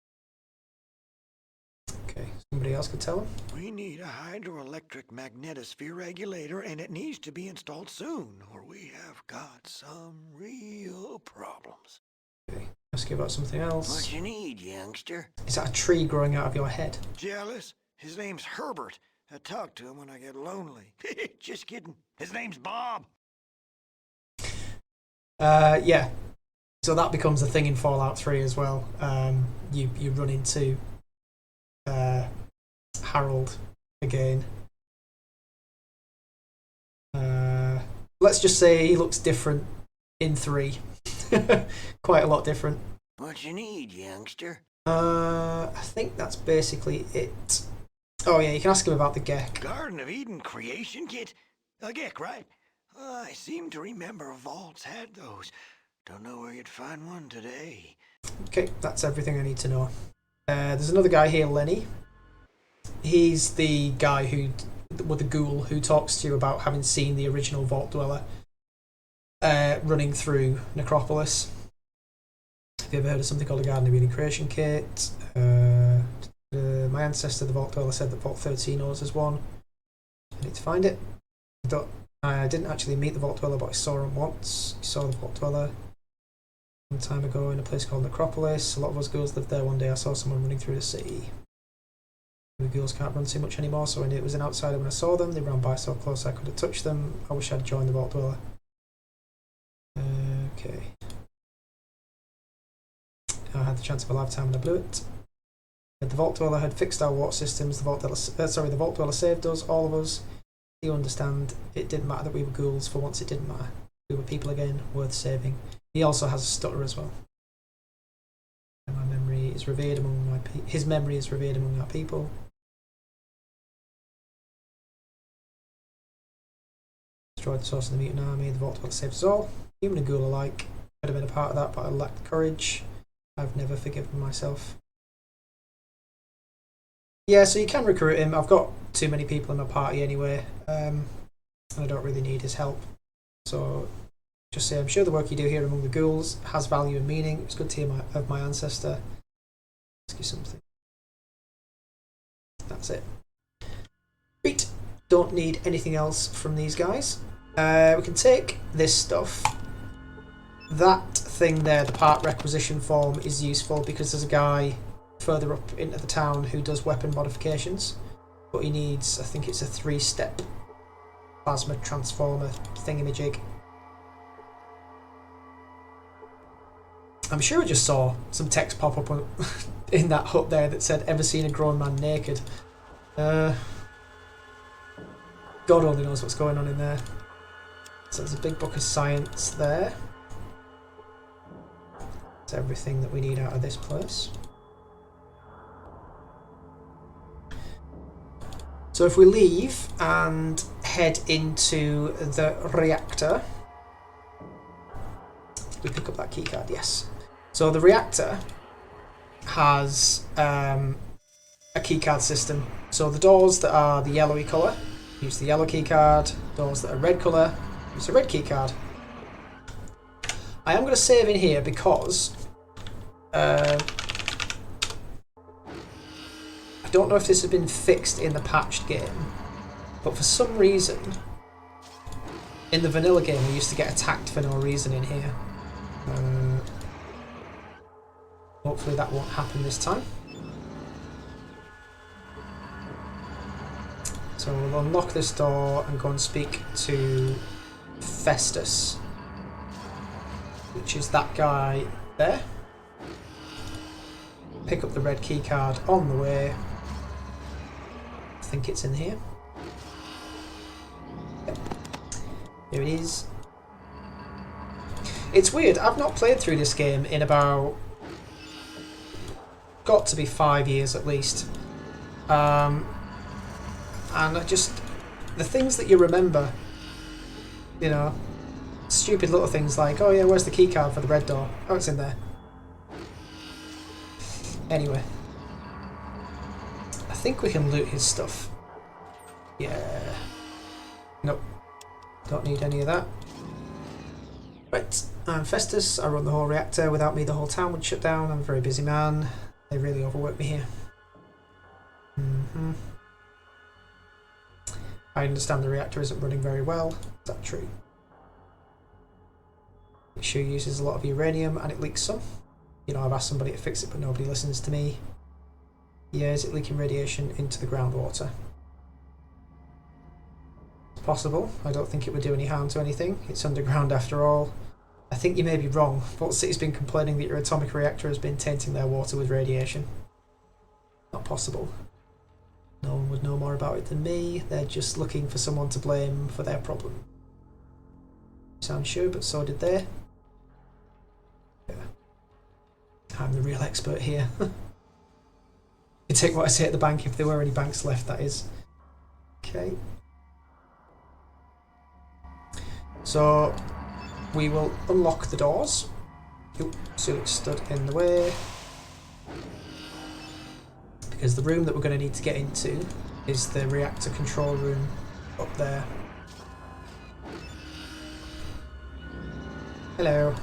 [SPEAKER 1] Okay, somebody else could tell them.
[SPEAKER 4] We need a hydroelectric magnetosphere regulator, and it needs to be installed soon, or we have got some real problems.
[SPEAKER 1] Okay, ask you about something else.
[SPEAKER 4] What you need, youngster?
[SPEAKER 1] Is that a tree growing out of your head?
[SPEAKER 4] Jealous? His name's Herbert. I talk to him when I get lonely. Just kidding. His name's Bob.
[SPEAKER 1] Yeah. So that becomes a thing in Fallout 3 as well. You run into Harold again. Let's just say he looks different in 3. Quite a lot different.
[SPEAKER 4] What you need, youngster?
[SPEAKER 1] I think that's basically it. Oh yeah, you can ask him about the Gecko.
[SPEAKER 4] Garden of Eden creation kit? A Gecko, right? I seem to remember Vaults had those. Don't know where you'd find one today.
[SPEAKER 1] Okay, that's everything I need to know. There's another guy here, Lenny. He's the guy with the ghoul who talks to you about having seen the original Vault Dweller running through Necropolis. Have you ever heard of something called a Garden of Eden creation kit? My ancestor, the Vault Dweller, said that Vault 13 owes us one. I need to find it. I didn't actually meet the Vault Dweller, but I saw him once. I saw the Vault Dweller some time ago in a place called Necropolis. A lot of us ghouls lived there. One day I saw someone running through the city. The ghouls can't run too much anymore, so I knew it was an outsider when I saw them. They ran by so close I could have touched them. I wish I'd joined the Vault Dweller. Okay. I had the chance of a lifetime and I blew it. The Vault Dweller had fixed our water systems. The Vault Dweller saved us, all of us. You understand, it didn't matter that we were ghouls. For once, it didn't matter. We were people again, worth saving. He also has a stutter as well. And my memory is revered among his memory is revered among our people. Destroyed the source of the mutant army. The Vault Dweller saved us all. Human and ghoul alike. Could have been a part of that, but I lacked courage. I've never forgiven myself. Yeah, so you can recruit him. I've got too many people in my party anyway, and I don't really need his help. So just say, I'm sure the work you do here among the ghouls has value and meaning. It's good to hear of my ancestor. Ask you something. That's it. Sweet. Don't need anything else from these guys. We can take this stuff. That thing there, the part requisition form, is useful because there's a guy further up into the town who does weapon modifications, but he needs, I think it's a 3-step plasma transformer thingamajig. I'm sure I just saw some text pop up in that hut there that said, "Ever seen a grown man naked?" God only knows what's going on in there. So there's a big book of science there. That's everything that we need out of this place. So if we leave and head into the reactor, did we pick up that keycard? Yes. So the reactor has a keycard system. So the doors that are the yellowy colour, use the yellow keycard. Doors that are red colour, use the red keycard. I am going to save in here because I don't know if this has been fixed in the patched game, but for some reason in the vanilla game I used to get attacked for no reason in here. Hopefully that won't happen this time. So we'll unlock this door and go and speak to Festus, which is that guy there. Pick up the red key card on the way. I think it's in here. Yep. Here it is. It's weird, I've not played through this game in about, got to be 5 years at least. And I just, the things that you remember, you know, stupid little things like, oh yeah, where's the key card for the red door? Oh, it's in there. Anyway. I think we can loot his stuff. Yeah. Nope. Don't need any of that. Right. I'm Festus. I run the whole reactor. Without me, the whole town would shut down. I'm a very busy man. They really overwork me here. I understand the reactor isn't running very well. Is that true? It sure uses a lot of uranium and it leaks some. You know, I've asked somebody to fix it, but nobody listens to me. Yeah, is it leaking radiation into the groundwater? It's possible. I don't think it would do any harm to anything. It's underground after all. I think you may be wrong. Vault City's been complaining that your atomic reactor has been tainting their water with radiation. Not possible. No one would know more about it than me. They're just looking for someone to blame for their problem. Sounds sure, but so did they. Yeah. I'm the real expert here. You take what I say at the bank if there were any banks left, that is. Okay. So we will unlock the doors. Oop, so it stood in the way. Because the room that we're going to need to get into is the reactor control room up there. Hello.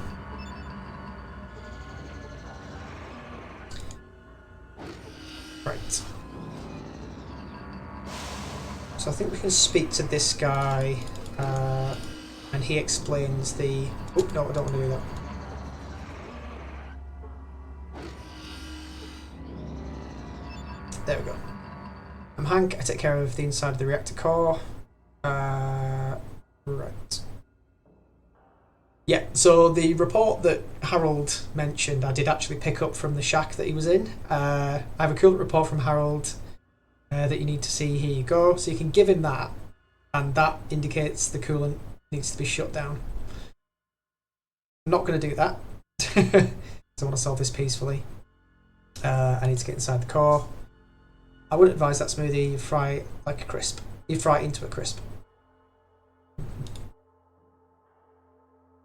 [SPEAKER 1] Right. So I think we can speak to this guy and he explains the... Oh, no, I don't want to do that. There we go. I'm Hank, I take care of the inside of the reactor core. Right. Yeah, so the report that Harold mentioned, I did actually pick up from the shack that he was in. I have a coolant report from Harold that you need to see. Here you go. So you can give him that, and that indicates the coolant needs to be shut down. I'm not going to do that. I want to solve this peacefully. I need to get inside the core. I wouldn't advise that smoothie. You fry it like a crisp. You fry it into a crisp.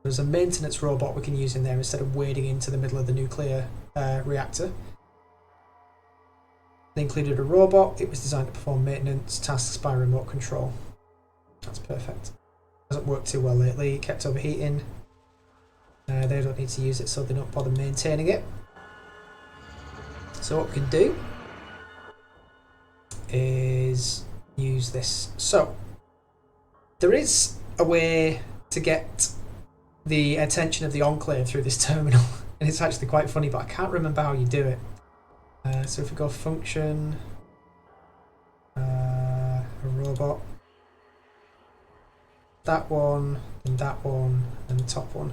[SPEAKER 1] There's a maintenance robot we can use in there instead of wading into the middle of the nuclear reactor. They included a robot. It was designed to perform maintenance tasks by remote control. That's perfect. Hasn't worked too well lately. It kept overheating. They don't need to use it, so they don't bother maintaining it. So what we can do is use this. So there is a way to get the attention of the Enclave through this terminal, and it's actually quite funny, but I can't remember how you do it. So if we go function, a robot, that one, and that one, and the top one.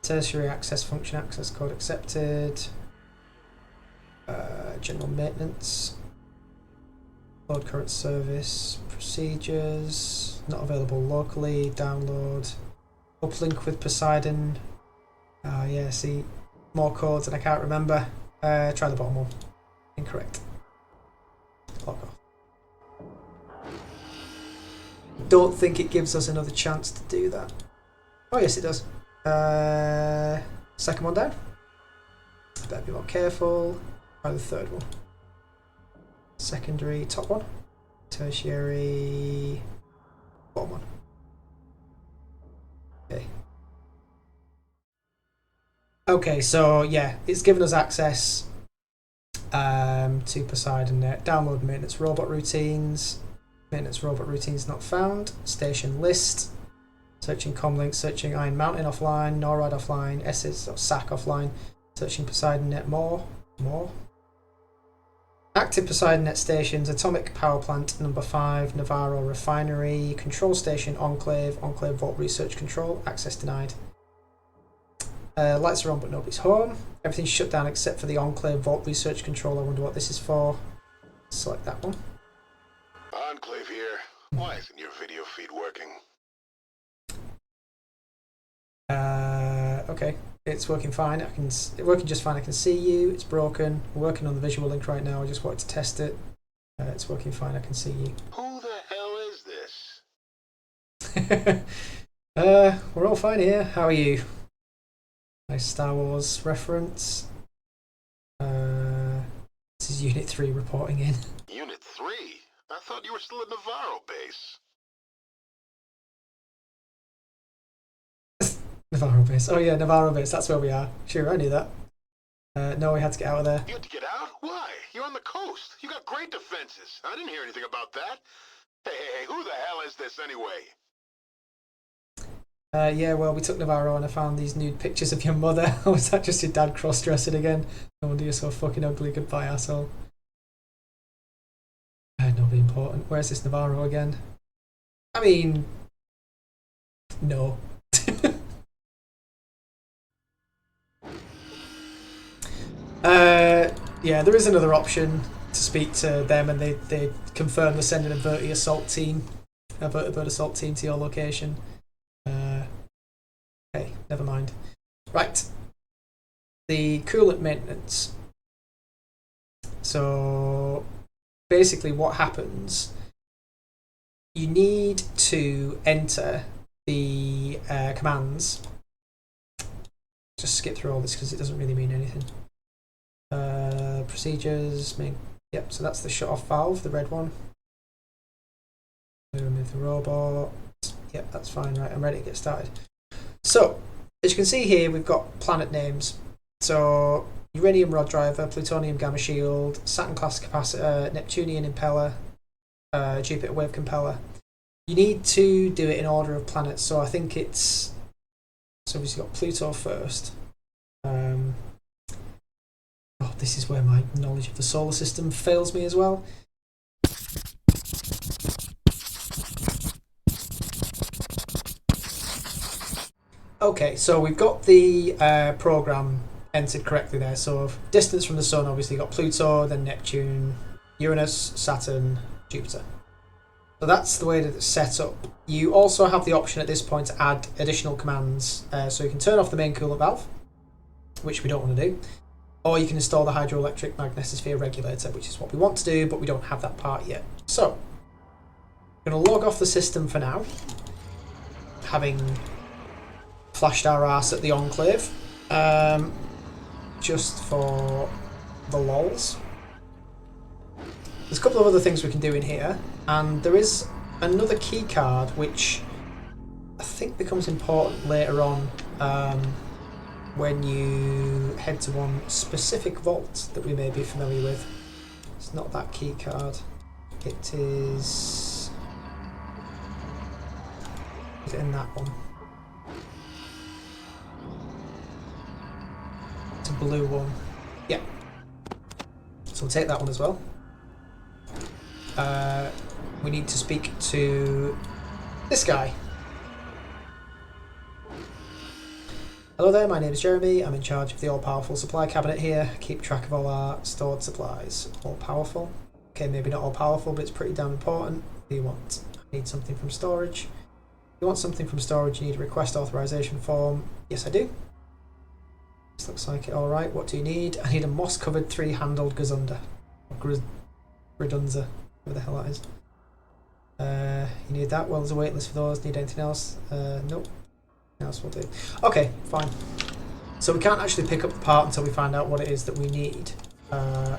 [SPEAKER 1] Tertiary access function access code accepted. General maintenance. Load current service. Procedures. Not available locally. Download. Uplink with Poseidon. Yeah, see. More codes and I can't remember. Try the bottom one. Incorrect. Log off. Don't think it gives us another chance to do that. Oh yes it does. Second one down. Better be more careful. Try the third one. Secondary, top one. Tertiary, bottom one. Okay. Okay, so yeah, it's given us access to Poseidon Net. Download maintenance robot routines. Maintenance robot routines not found. Station list. Searching comlink, searching Iron Mountain offline, NORAD offline, SIS or SAC offline, searching Poseidon Net more. Active Poseidon Net stations, Atomic Power Plant number 5, Navarro Refinery, Control Station, Enclave Vault Research Control, access denied. Lights are on but nobody's home. Everything's shut down except for the Enclave Vault Research Control. I wonder what this is for. Select that one.
[SPEAKER 3] Enclave here. Why isn't your video feed working?
[SPEAKER 1] Okay, it's working fine. It's working just fine. I can see you. It's broken. We're working on the visual link right now. I just wanted to test it. It's working fine. I can see you.
[SPEAKER 3] Who the hell is this?
[SPEAKER 1] We're all fine here. How are you? Nice Star Wars reference. This is Unit 3 reporting in.
[SPEAKER 3] Unit 3? I thought you were still at Navarro base.
[SPEAKER 1] Navarro base. Oh yeah, Navarro base. That's where we are. Sure, I knew that. No, we had to get out of there.
[SPEAKER 3] You had to get out? Why? You're on the coast. You got great defenses. I didn't hear anything about that. Hey, who the hell is this anyway?
[SPEAKER 1] Yeah, well, we took Navarro and I found these nude pictures of your mother. Was that just your dad cross-dressing again? No wonder you're so fucking ugly. Goodbye, asshole. Not be important. Where's this Navarro again? I mean, no. Yeah, there is another option to speak to them, and they confirm they're sending a Verti assault team, a vertibird assault team to your location. Okay, never mind. Right, the coolant maintenance. So basically, what happens? You need to enter the commands. Just skip through all this because it doesn't really mean anything. Procedures, yep, so that's the shut off valve, the red one. Remove the robot. Yep, that's fine, right, I'm ready to get started. So, as you can see here, we've got planet names. So, uranium rod driver, plutonium gamma shield, Saturn class capacitor, Neptunian impeller, Jupiter wave compeller. You need to do it in order of planets, so I think it's... So obviously got Pluto first. Oh, this is where my knowledge of the solar system fails me as well. Okay, so we've got the program entered correctly there. So distance from the sun, obviously you've got Pluto, then Neptune, Uranus, Saturn, Jupiter. So that's the way that it's set up. You also have the option at this point to add additional commands. So you can turn off the main coolant valve, which we don't want to do. Or you can install the hydroelectric magnetosphere regulator, which is what we want to do, but we don't have that part yet. So, I'm going to log off the system for now, having flashed our ass at the Enclave, just for the lols. There's a couple of other things we can do in here, and there is another key card which I think becomes important later on when you head to one specific vault that we may be familiar with. It's not that key card. It is in that one. It's a blue one. Yeah. So we'll take that one as well. We need to speak to this guy. Hello there, my name is Jeremy. I'm in charge of the all-powerful supply cabinet here. I keep track of all our stored supplies. All-powerful? Okay, maybe not all-powerful, but it's pretty damn important. What do you want? I need something from storage. If you want something from storage, you need a request authorization form. Yes, I do. This looks like it. Alright, what do you need? I need a moss-covered 3-handled Gazunda. Or Gradunza, whatever the hell that is. You need that? Well, there's a wait list for those. Need anything else? Nope. Else will do. Okay, fine. So we can't actually pick up the part until we find out what it is that we need. Okay,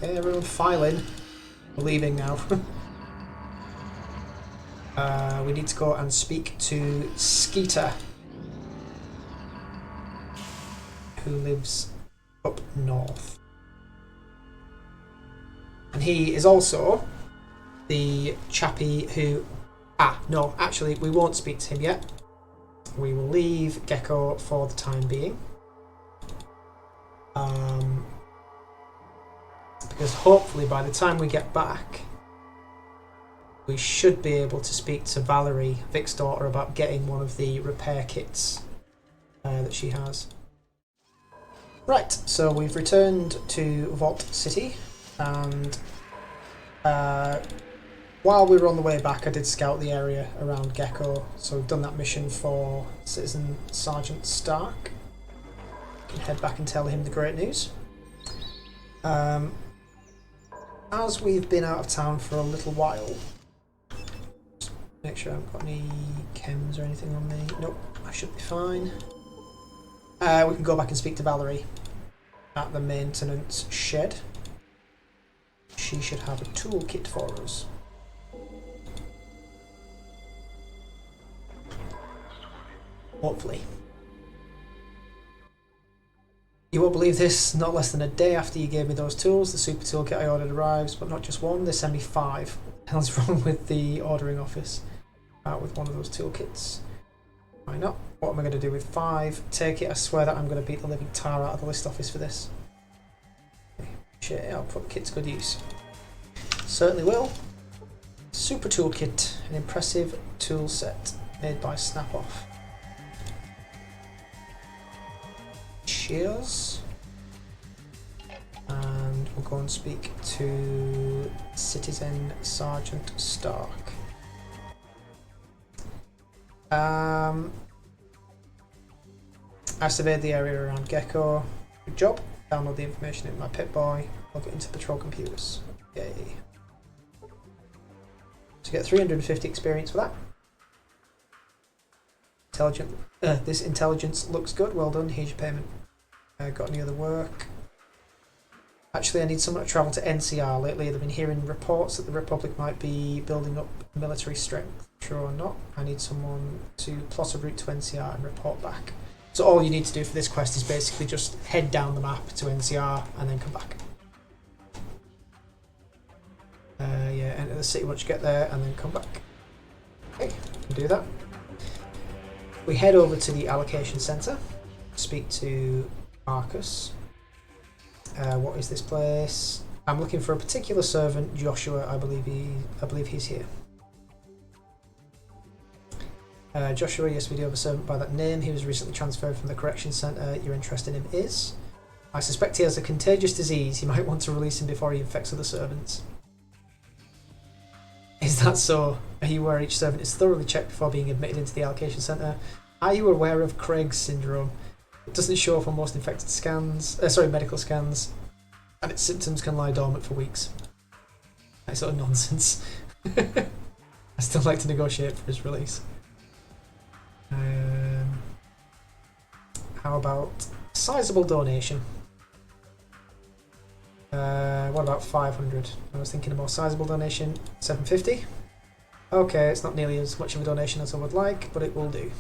[SPEAKER 1] everyone file in. We're leaving now. We need to go and speak to Skeeter, who lives up north. And he is also the chappie who... no, actually, we won't speak to him yet. We will leave Gecko for the time being. Because hopefully by the time we get back, we should be able to speak to Valerie, Vic's daughter, about getting one of the repair kits that she has. Right, so we've returned to Vault City, and while we were on the way back, I did scout the area around Gecko, so we've done that mission for Citizen Sergeant Stark. We can head back and tell him the great news. As we've been out of town for a little while, just make sure I haven't got any chems or anything on me. Nope, I should be fine. We can go back and speak to Valerie at the maintenance shed. She should have a toolkit for us. Hopefully. You won't believe this, not less than a day after you gave me those tools, the super toolkit I ordered arrives, but not just one, they send me 5. What the hell's wrong with the ordering office? With one of those toolkits. Why not? What am I going to do with 5? Take it, I swear that I'm going to beat the living tar out of the list office for this. Okay. Shit, I'll put the kit to good use. Certainly will. Super toolkit, an impressive tool set made by Snap-off. Cheers. And we'll go and speak to Citizen Sergeant Stark. I surveyed the area around Gecko. Good job. Download the information in my Pip-Boy. Log it into patrol computers. Yay. So get 350 experience for that. This intelligence looks good. Well done. Here's your payment. Got any other work? Actually, I need someone to travel to NCR. Lately, I've been hearing reports that the Republic might be building up military strength. True or not, I need someone to plot a route to NCR and report back. So all you need to do for this quest is basically just head down the map to NCR and then come back. Yeah, enter the city once you get there and then come back. Okay, can do that. We head over to the allocation centre, speak to Marcus. What is this place? I'm looking for a particular servant, Joshua. I believe he's here. Joshua, yes, we do have a servant by that name. He was recently transferred from the correction centre. Your interest in him is? I suspect he has a contagious disease. You might want to release him before he infects other servants. Is that so? Are you aware each servant is thoroughly checked before being admitted into the allocation centre? Are you aware of Craig's syndrome? It doesn't show up on most infected scans, medical scans, and its symptoms can lie dormant for weeks. That sort of nonsense. I still like to negotiate for his release. How about sizable donation? What about 500? I was thinking a more sizable donation. 750. Okay, it's not nearly as much of a donation as I would like, but it will do.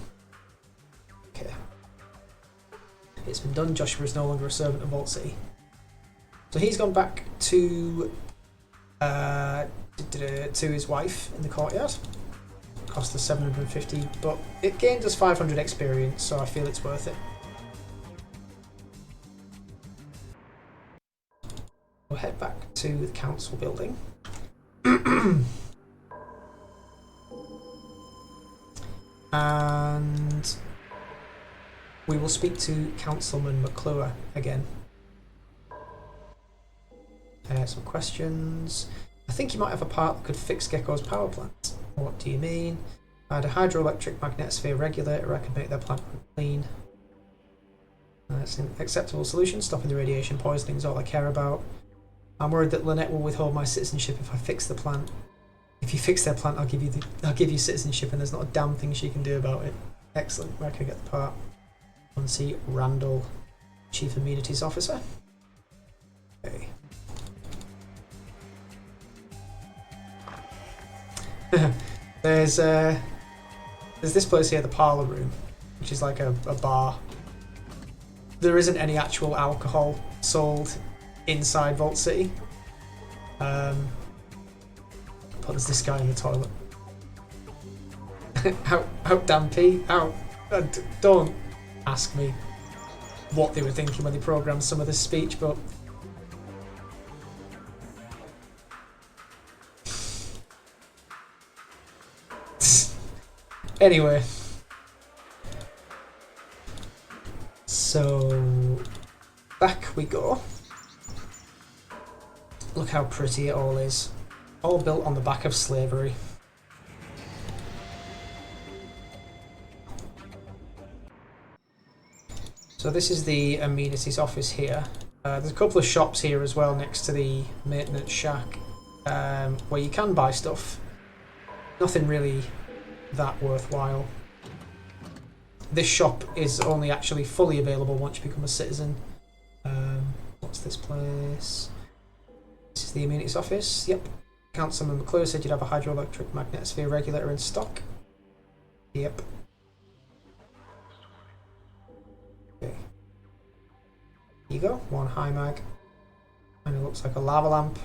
[SPEAKER 1] Okay. It's been done. Joshua is no longer a servant of Vault City. So he's gone back to his wife in the courtyard. Cost us 750, but it gained us 500 experience, so I feel it's worth it. We'll head back to the council building. And we will speak to Councilman McClure again. Some questions. I think you might have a part that could fix Gecko's power plant. What do you mean? I had a hydroelectric magnetosphere regulator. I could make their plant clean. It's an acceptable solution. Stopping the radiation poisoning is all I care about. I'm worried that Lynette will withhold my citizenship if I fix the plant. If you fix their plant, I'll give you citizenship, and there's not a damn thing she can do about it. Excellent. Where can I get the part? Muncie Randall, Chief Amenities Officer. Okay. There's this place here, the parlour room, which is like a bar. There isn't any actual alcohol sold inside Vault City. But there's this guy in the toilet. Out damn pee, out. Don't ask me what they were thinking when they programmed some of this speech, but anyway. So back we go. Look how pretty it all is. All built on the back of slavery. So this is the amenities office here. There's a couple of shops here as well next to the maintenance shack, where you can buy stuff. Nothing really that worthwhile. This shop is only actually fully available once you become a citizen. What's this place? This is the amenities office. Yep. Councilman McClure said you'd have a hydroelectric magnetosphere regulator in stock. Yep. Okay. Here you go. One high mag. And it looks like a lava lamp.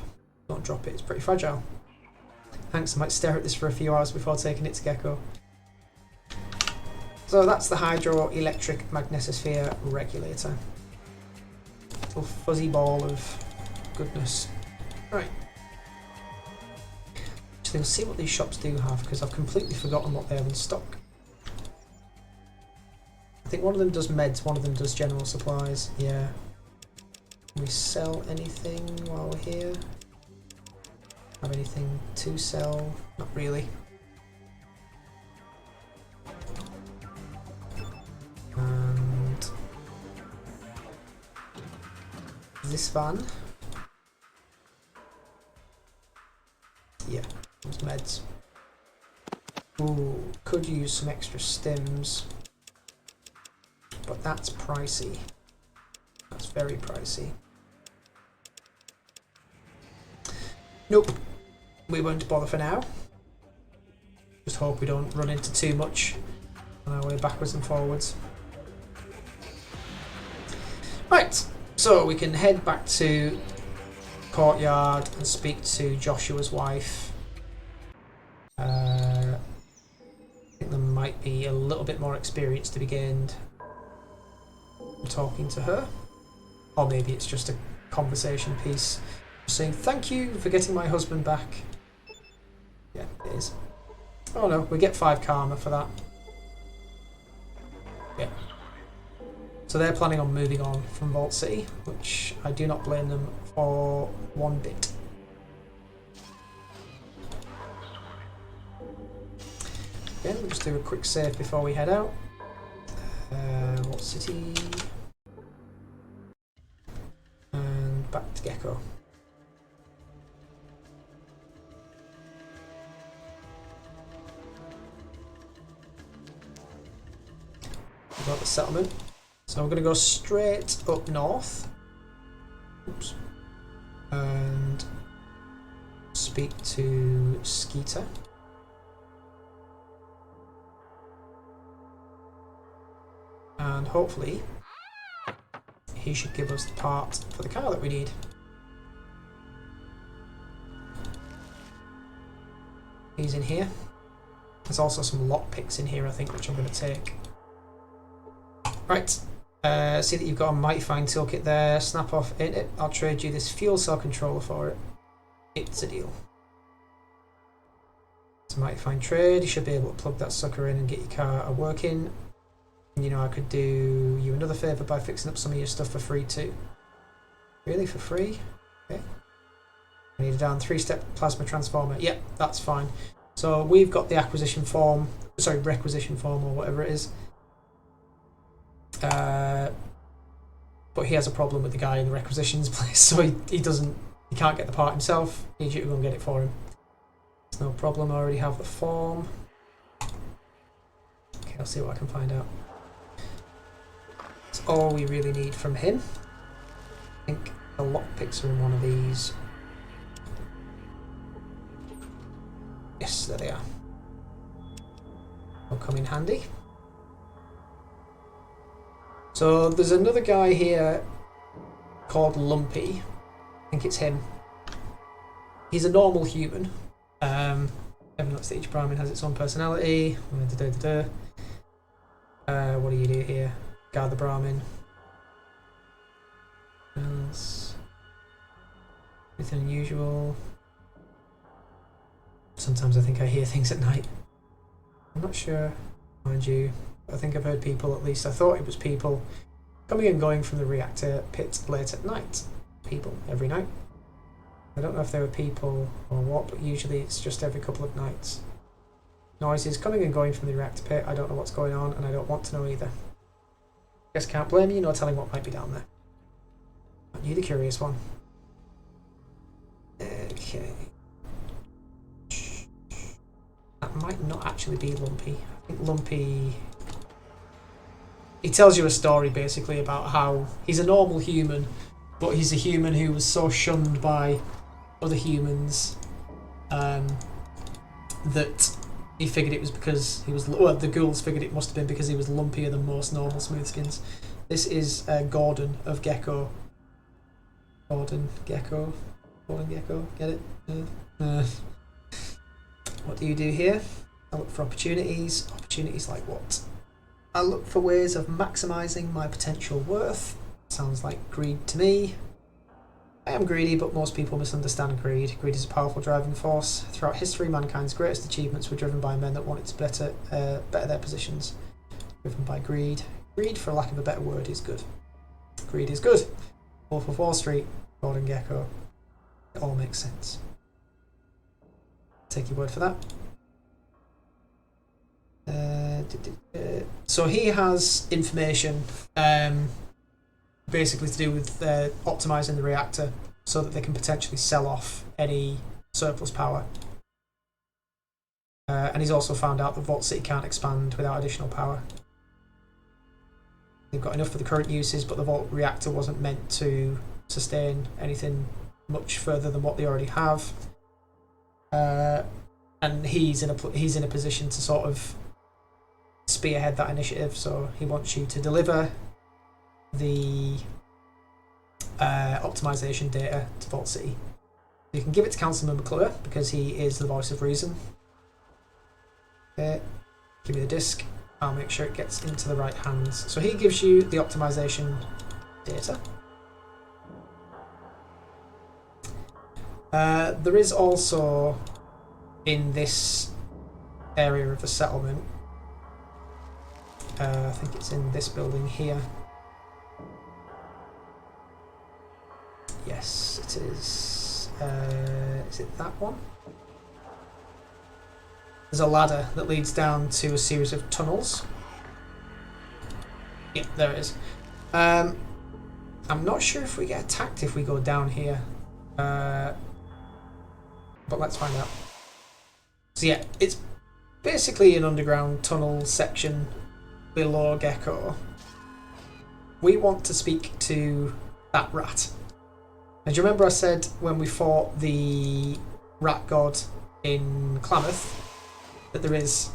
[SPEAKER 1] Don't drop it, it's pretty fragile. Thanks, I might stare at this for a few hours before taking it to Gecko. So that's the hydroelectric magnetosphere regulator. Little fuzzy ball of goodness. Right. Actually, let's see what these shops do have, because I've completely forgotten what they have in stock. I think one of them does meds, one of them does general supplies. Yeah. Can we sell anything while we're here? Have anything to sell? Not really. And this van. Yeah, those meds. Ooh, could use some extra stims, but that's pricey. That's very pricey. Nope, we won't bother for now. Just hope we don't run into too much on our way backwards and forwards. Right, so we can head back to courtyard and speak to Joshua's wife. I think there might be a little bit more experience to be gained from talking to her, or maybe it's just a conversation piece saying thank you for getting my husband back. Yeah, it is. Oh no, we get 5 karma for that. Yeah. So they're planning on moving on from Vault City, which I do not blame them for one bit. Again, we'll just do a quick save before we head out. Vault City. And back to Gecko. We've got the settlement. So we're going to go straight up north. Oops. And speak to Skeeter. And hopefully he should give us the part for the car that we need. He's in here. There's also some lockpicks in here, I think, which I'm going to take. Right. See that you've got a Mighty Fine toolkit there. Snap off, ain't it? I'll trade you this fuel cell controller for it. It's a deal. It's a Mighty Fine trade. You should be able to plug that sucker in and get your car working. And you know, I could do you another favour by fixing up some of your stuff for free too. Really? For free? Okay. I need a down 3-step plasma transformer. Yep, that's fine. So we've got the acquisition form, sorry, requisition form or whatever it is. But he has a problem with the guy in the requisitions place, so he can't get the part himself. Needs you to go and get it for him. It's no problem. I already have the form. Okay, I'll see what I can find out. That's all we really need from him. I think the lockpicks are in one of these. Yes, there they are. Will come in handy. So there's another guy here called Lumpy. I think it's him. He's a normal human. Everyone noticed that each Brahmin has its own personality. What do you do here? Guard the Brahmin. Else? Anything unusual? Sometimes I think I hear things at night. I'm not sure, mind you. I think I've heard people, at least I thought it was people, coming and going from the reactor pit late at night. People, every night. I don't know if they were people or what, but usually it's just every couple of nights. Noises coming and going from the reactor pit. I don't know what's going on and I don't want to know either. Guess can't blame you, no telling what might be down there. Aren't you the curious one? Okay. That might not actually be Lumpy. I think Lumpy... He tells you a story basically about how he's a normal human, but he's a human who was so shunned by other humans that he figured it was because he was... Well, the ghouls figured it must have been because he was lumpier than most normal smoothskins. This is Gordon of Gecko. Gordon Gecko. Get it? What do you do here? I look for opportunities. Opportunities like what? I look for ways of maximising my potential worth. Sounds like greed to me. I am greedy, but most people misunderstand greed. Greed is a powerful driving force. Throughout history, mankind's greatest achievements were driven by men that wanted to better their positions. Driven by greed. Greed, for lack of a better word, is good. Greed is good. Wolf of Wall Street, Gordon Gecko. It all makes sense. Take your word for that. So he has information basically to do with optimizing the reactor so that they can potentially sell off any surplus power. And he's also found out that Vault City can't expand without additional power. They've got enough for the current uses, but the Vault reactor wasn't meant to sustain anything much further than what they already have. And he's in a position to sort of spearhead that initiative, so he wants you to deliver the optimization data to Vault City. You can give it to Councilman McClure because he is the voice of reason. Okay, give me the disc. I'll make sure it gets into the right hands. So he gives you the optimization data. There is also in this area of the settlement I think it's in this building here. Yes, it is. Is it that one? There's a ladder that leads down to a series of tunnels. Yep, there it is. I'm not sure if we get attacked if we go down here. But let's find out. So yeah, it's basically an underground tunnel section below Gecko. We want to speak to that rat. And do you remember I said when we fought the rat god in Klamath that there is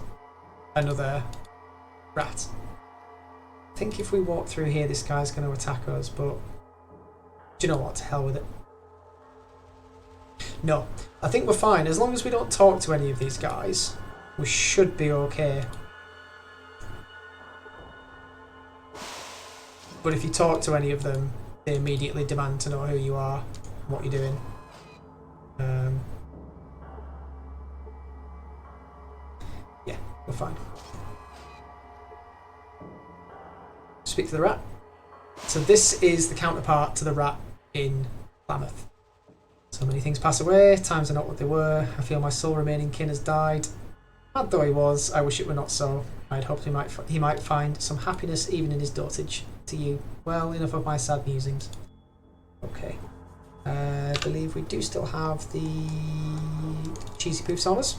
[SPEAKER 1] another rat? I think if we walk through here this guy's going to attack us, but do you know what? To hell with it. No, I think we're fine. As long as we don't talk to any of these guys, we should be okay. But if you talk to any of them, they immediately demand to know who you are, what you're doing. Yeah, we're fine. Speak to the rat. So this is the counterpart to the rat in Klamath. So many things pass away, times are not what they were. I feel my sole remaining kin has died. Mad though he was, I wish it were not so. I'd hoped he might find some happiness even in his dotage. To you, well, enough of my sad musings. Okay. I believe we do still have the cheesy poofs on us.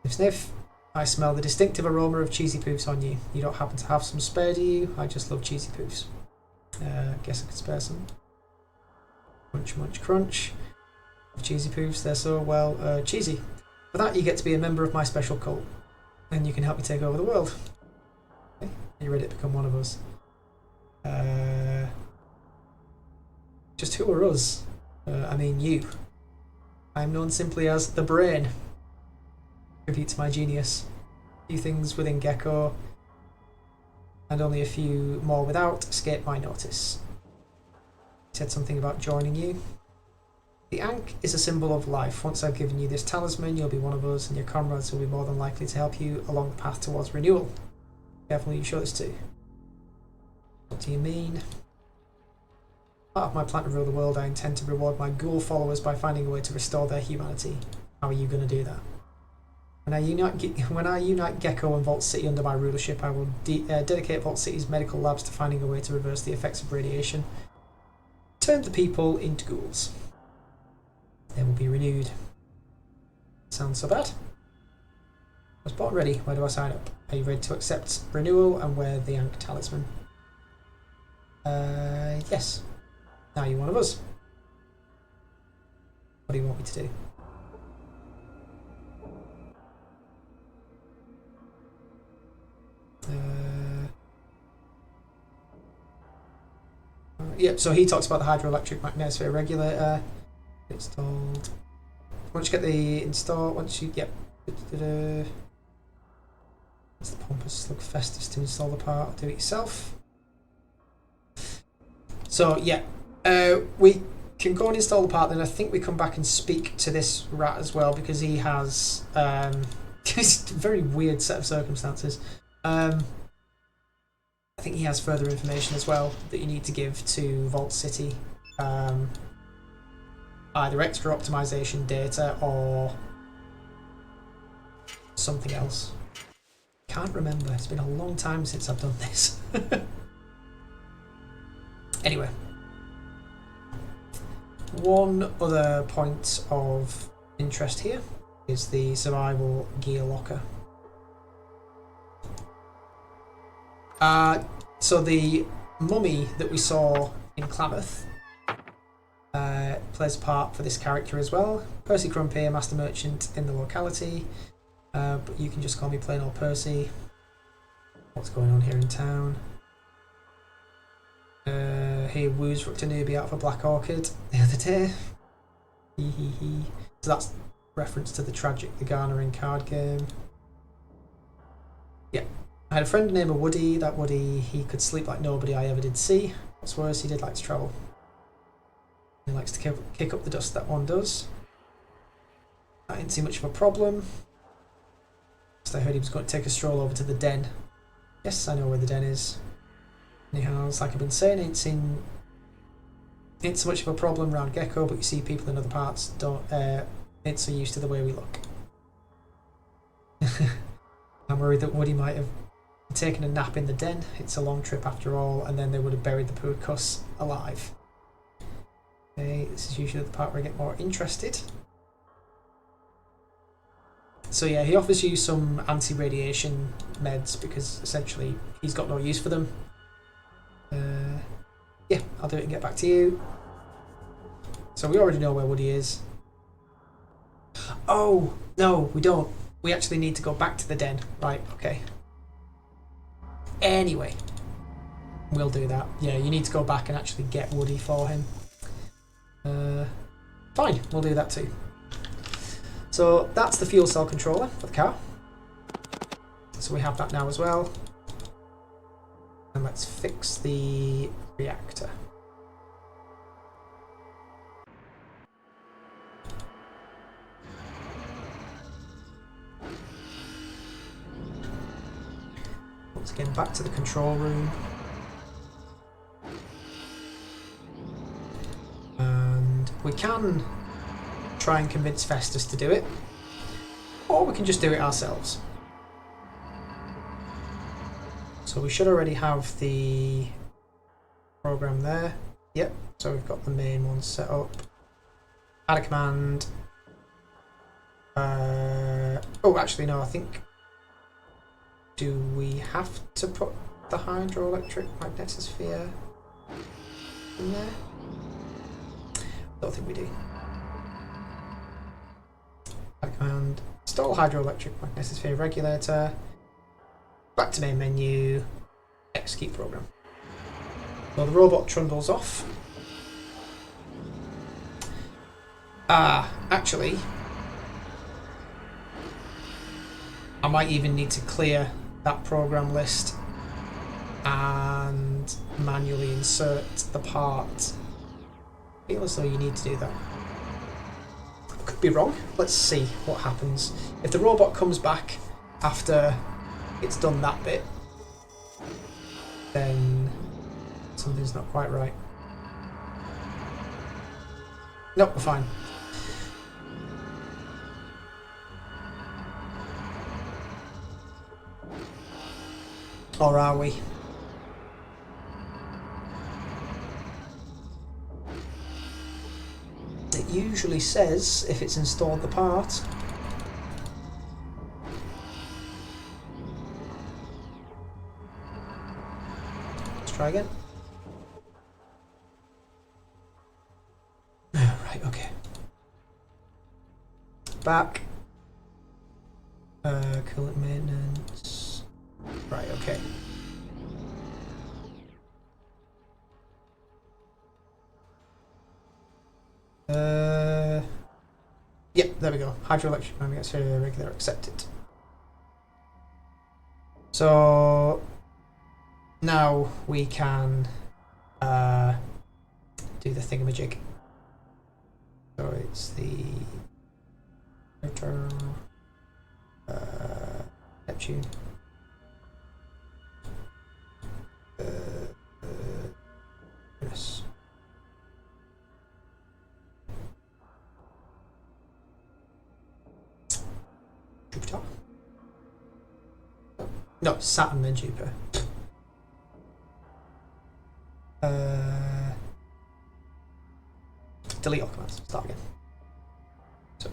[SPEAKER 1] Sniff sniff. I smell the distinctive aroma of cheesy poofs on you. You don't happen to have some spare, do you? I just love cheesy poofs. Guess I could spare some. Crunch, munch, crunch. Cheesy poofs, they're so, well, cheesy. For that, you get to be a member of my special cult. And you can help me take over the world. Okay. Are you ready to become one of us? Just who are us? I mean you. I am known simply as the Brain. Tribute to my genius. A few things within Gecko, and only a few more without, escape my notice. He said something about joining you. The Ankh is a symbol of life. Once I've given you this talisman, you'll be one of us, and your comrades will be more than likely to help you along the path towards renewal. Careful who you show this to. What do you mean? Part of my plan to rule the world, I intend to reward my ghoul followers by finding a way to restore their humanity. How are you going to do that? When I unite Gecko and Vault City under my rulership, I will dedicate Vault City's medical labs to finding a way to reverse the effects of radiation. Turn the people into ghouls. They will be renewed. Sounds so bad? I was born ready. Where do I sign up? Are you ready to accept renewal and wear the Ankh talisman? Yes. Now you're one of us. What do you want me to do? Yep, so he talks about the hydroelectric magnetosphere regulator. Installed. Once you get the install, yep. It's the pompous look festus to install the part. Do it yourself. So yeah, we can go and install the part. Then I think we come back and speak to this rat as well because he has it's a very weird set of circumstances. I think he has further information as well that you need to give to Vault City. Either extra optimization data or something else. Can't remember. It's been a long time since I've done this. Anyway. One other point of interest here is the survival gear locker. So the mummy that we saw in Klamath plays a part for this character as well. Percy Crumpier, master merchant in the locality, but you can just call me plain old Percy. What's going on here in town? He woos rooked a newbie out of a black orchid the other day. So that's reference to the tragic the garnering card game. Yeah. I had a friend named Woody. That Woody, he could sleep like nobody I ever did see. What's worse, he did like to travel. He likes to kick up the dust, that one does. I didn't see much of a problem. So I heard he was going to take a stroll over to the den. Yes, I know where the den is. Anyhow, it's like I've been saying, ain't so much of a problem around Gecko, but you see people in other parts ain't so used to the way we look. I'm worried that Woody might have taken a nap in the den. It's a long trip after all, and then they would have buried the poor cuss alive. Okay, this is usually the part where I get more interested. So yeah, he offers you some anti-radiation meds because essentially he's got no use for them. Yeah, I'll do it and get back to you. So we already know where Woody is. Oh, no, we don't. We actually need to go back to the den. Right, okay. Anyway, we'll do that. Yeah, you need to go back and actually get Woody for him. Fine, we'll do that too. So that's the fuel cell controller for the car. So we have that now as well. And let's fix the reactor. Once again, back to the control room. And we can try and convince Festus to do it, or we can just do it ourselves. So we should already have the program there. Yep, so we've got the main one set up. Add a command. Oh, actually no, I think... Do we have to put the hydroelectric magnetosphere in there? Don't think we do. Add a command. Install hydroelectric magnetosphere regulator. Back to main menu. Execute program. So the robot trundles off. Actually, I might even need to clear that program list and manually insert the part. I feel as though you need to do that. I could be wrong. Let's see what happens. If the robot comes back after it's done that bit, then something's not quite right. Nope, we're fine. Or are we? It usually says if it's installed the part. Let's try again. Right, okay. Back. Coolant maintenance. Right, okay. Yep, there we go. Hydroelectric magnetosphere regular accepted. So now we can do the thingamajig. So it's the Neptune. Yes. Jupiter? No, Saturn then Jupiter. Delete all commands. Start again. So.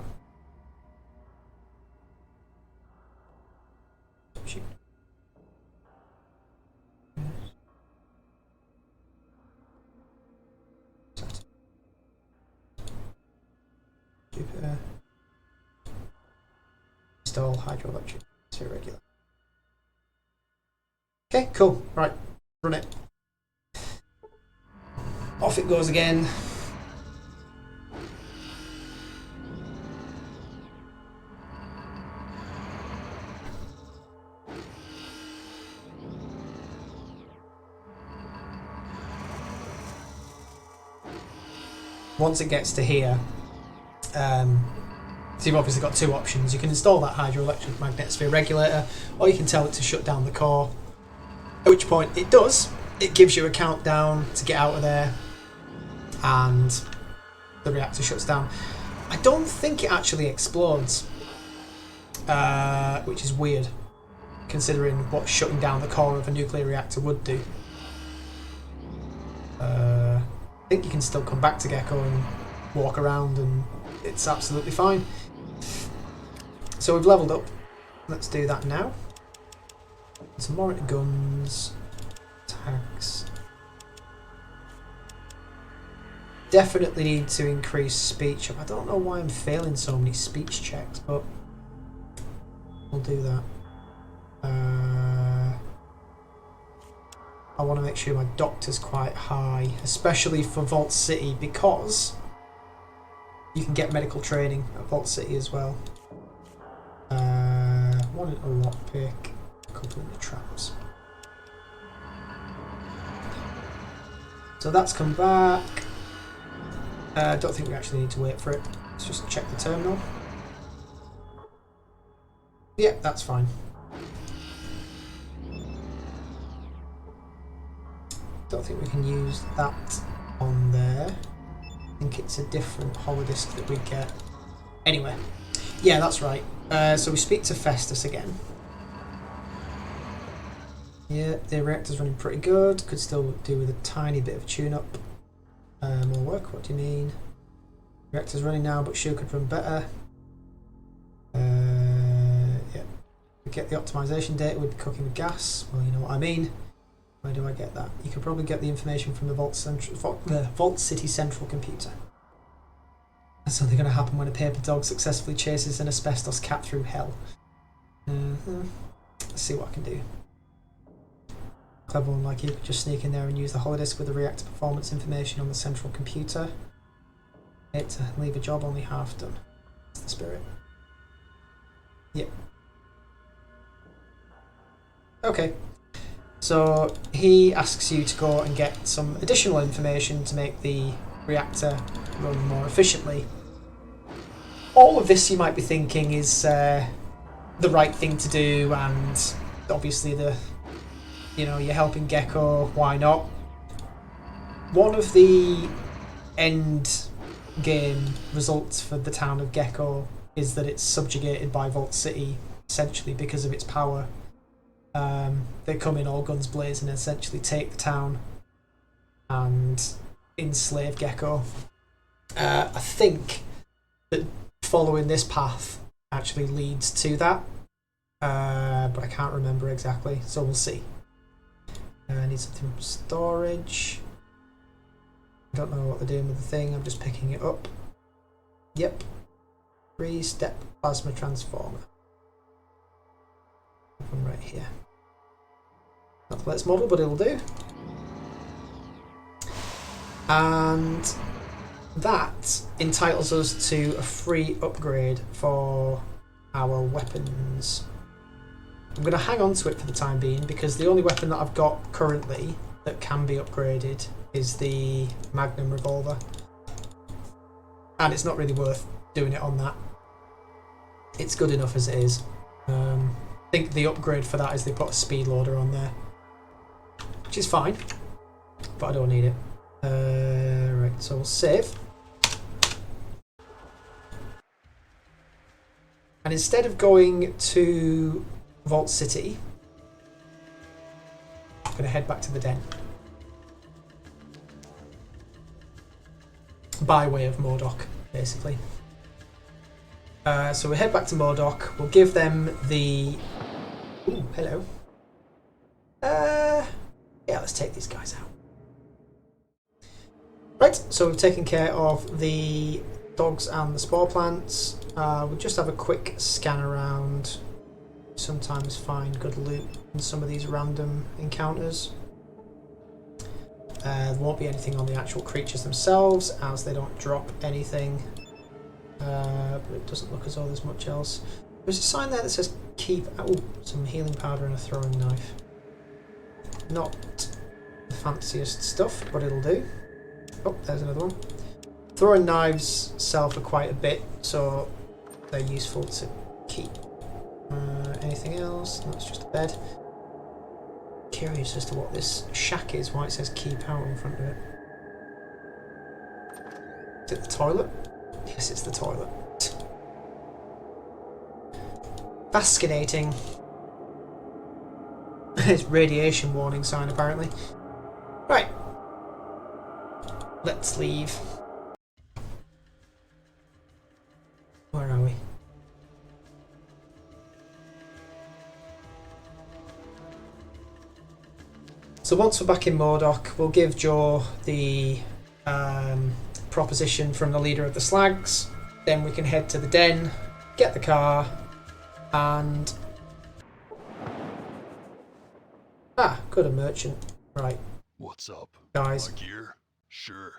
[SPEAKER 1] Shoot. Saturn. Jupiter. Install hydroelectric to regular. Okay, cool. Right, run it. Off it goes again. Once it gets to here, So you've obviously got two options. You can install that hydroelectric magnetosphere regulator, or you can tell it to shut down the core. At which point it does. It gives you a countdown to get out of there, and the reactor shuts down. I don't think it actually explodes, which is weird, considering what shutting down the core of a nuclear reactor would do. I think you can still come back to Gecko and walk around, and it's absolutely fine. So we've leveled up. Let's do that now. Some more guns, tags. Definitely need to increase speech. I don't know why I'm failing so many speech checks, but we'll do that. I want to make sure my doctor's quite high, especially for Vault City, because you can get medical training at Vault City as well. One in a lockpick, a couple in the traps. So that's come back. I don't think we actually need to wait for it. Let's just check the terminal. Yeah, that's fine. Don't think we can use that on there. I think it's a different holodisc that we get. Anyway, yeah, that's right. So we speak to Festus again. Yeah, the reactor's running pretty good. Could still do with a tiny bit of tune-up. More work, what do you mean? Reactor's running now, but sure could run better. Yeah. We get the optimization data, we'd be cooking with gas. Well, you know what I mean. Where do I get that? You could probably get the information from the Vault City Central computer. That's something going to happen when a paper dog successfully chases an asbestos cat through hell. Let's see what I can do. Clever one like you could just sneak in there and use the holodisc with the reactor performance information on the central computer. Hate to leave a job only half done. That's the spirit. Yep. Okay. So he asks you to go and get some additional information to make the reactor run more efficiently. All of this, you might be thinking, is the right thing to do, and obviously you're helping Gecko, why not? One of the end game results for the town of Gecko is that it's subjugated by Vault City, essentially because of its power. They come in all guns blazing and essentially take the town and enslave Gecko. I think that following this path actually leads to that, but I can't remember exactly, so we'll see. I need something from storage. I don't know what they're doing with the thing, I'm just picking it up. Yep. 3-step plasma transformer. One right here. Not the latest model, but it'll do. And that entitles us to a free upgrade for our weapons. I'm going to hang on to it for the time being, because the only weapon that I've got currently that can be upgraded is the Magnum revolver. And it's not really worth doing it on that. It's good enough as it is. I think the upgrade for that is they put a speed loader on there, which is fine, but I don't need it. Right, so we'll save. And instead of going to Vault City, I'm going to head back to the den. By way of Modoc, basically. So we head back to Modoc, we'll give them the... Ooh, hello. Yeah, let's take these guys out. Right, so we've taken care of the dogs and the spore plants. We'll just have a quick scan around. Sometimes find good loot in some of these random encounters. There won't be anything on the actual creatures themselves, as they don't drop anything. But it doesn't look as though there's much else. There's a sign there that says keep... Oh, some healing powder and a throwing knife. Not the fanciest stuff, but it'll do. Oh, there's another one. Throwing knives sell for quite a bit, so they're useful to keep. Anything else? No, it's just a bed. Curious as to what this shack is, why it says keep out in front of it. Is it the toilet? Yes, it's the toilet. Fascinating. It's radiation warning sign apparently. Right. Let's leave. Where are we? So once we're back in Mordok, we'll give Joe the proposition from the leader of the Slags. Then we can head to the den, get the car, and... good, a merchant. Right.
[SPEAKER 5] What's up?
[SPEAKER 1] Guys.
[SPEAKER 5] Want gear? Sure.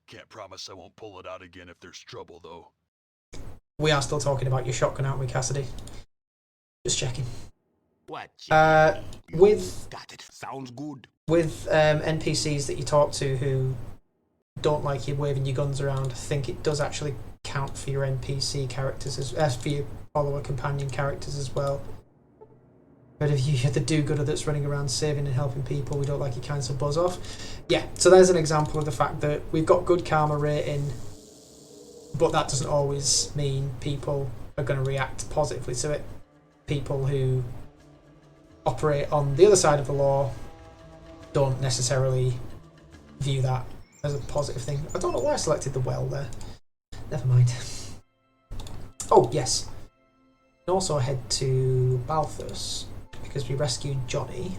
[SPEAKER 5] Can't promise I won't pull it out again if there's trouble, though.
[SPEAKER 1] We are still talking about your shotgun, aren't we, Cassidy? Just checking.
[SPEAKER 4] What?
[SPEAKER 1] With
[SPEAKER 4] Got it. Sounds good.
[SPEAKER 1] with NPCs that you talk to who don't like you waving your guns around, I think it does actually count for your NPC characters as for your follower companion characters as well. But if you're the do-gooder that's running around saving and helping people, we don't like you kind of buzz off. Yeah, so there's an example of the fact that we've got good karma rating, but that doesn't always mean people are going to react positively to it. People who operate on the other side of the law don't necessarily view that as a positive thing. I don't know why I selected the well there. Never mind. Oh, yes. We can also head to Balthus because we rescued Johnny.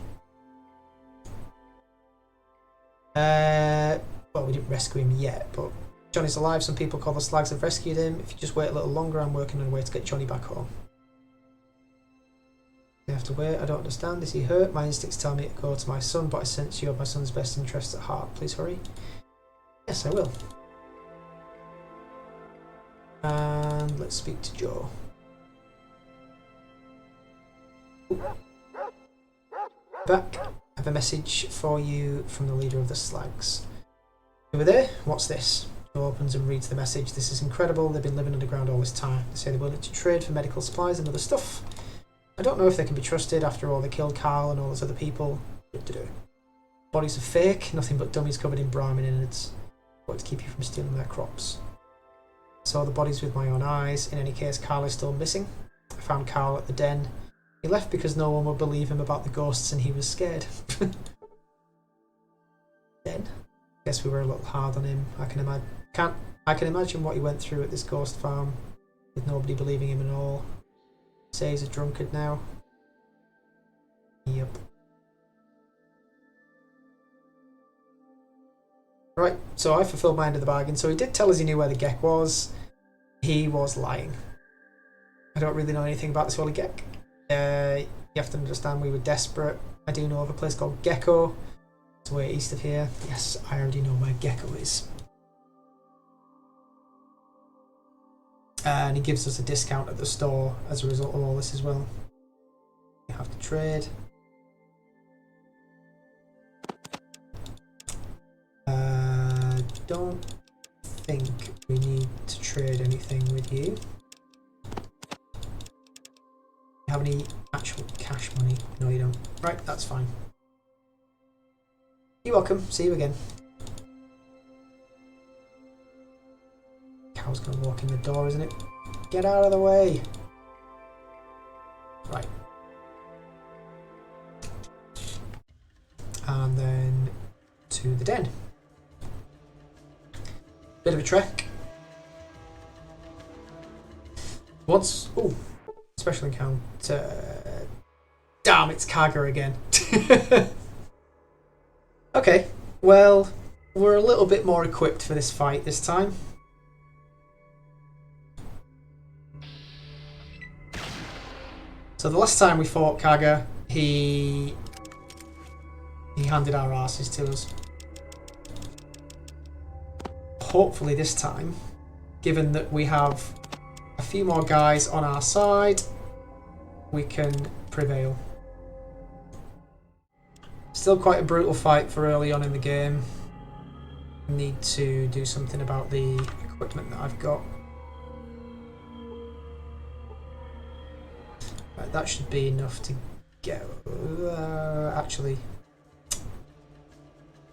[SPEAKER 1] Well, we didn't rescue him yet, but Johnny's alive. Some people call the Slags have rescued him. If you just wait a little longer, I'm working on a way to get Johnny back home. I have to wait. I don't understand. Is he hurt? My instincts tell me to go to my son, but I sense you have my son's best interests at heart. Please hurry. Yes, I will. And let's speak to Joe. Ooh. Back. I have a message for you from the leader of the Slags. Over there? What's this? Joe opens and reads the message. This is incredible. They've been living underground all this time. They say they're willing to trade for medical supplies and other stuff. I don't know if they can be trusted. After all, they killed Carl and all those other people. What to do? Bodies are fake. Nothing but dummies covered in brahmin innards. What to keep you from stealing their crops. Saw the bodies with my own eyes. In any case, Carl is still missing. I found Carl at the den. He left because no one would believe him about the ghosts and he was scared. Den? Guess we were a little hard on him. I can imagine what he went through at this ghost farm with nobody believing him at all. Say he's a drunkard now. Yep. Right, so I fulfilled my end of the bargain. So he did tell us he knew where the Gecko was. He was lying. I don't really know anything about this holy Gecko. You have to understand we were desperate. I do know of a place called Gecko. It's way east of here. Yes, I already know where Gecko is. And he gives us a discount at the store as a result of all this as well. You have to trade. Don't think we need to trade anything with you. You have any actual cash money? No, you don't. Right, that's fine. You're welcome. See you again. Cow's gonna walk in the door, isn't it? Get out of the way! Right. And then to the den. Bit of a trek. Once... Ooh. Special encounter... Damn, it's Kaga again. Okay. Well, we're a little bit more equipped for this fight this time. So the last time we fought Kaga, he handed our asses to us. Hopefully this time, given that we have a few more guys on our side, we can prevail. Still quite a brutal fight for early on in the game. Need to do something about the equipment that I've got. that should be enough to go. Actually,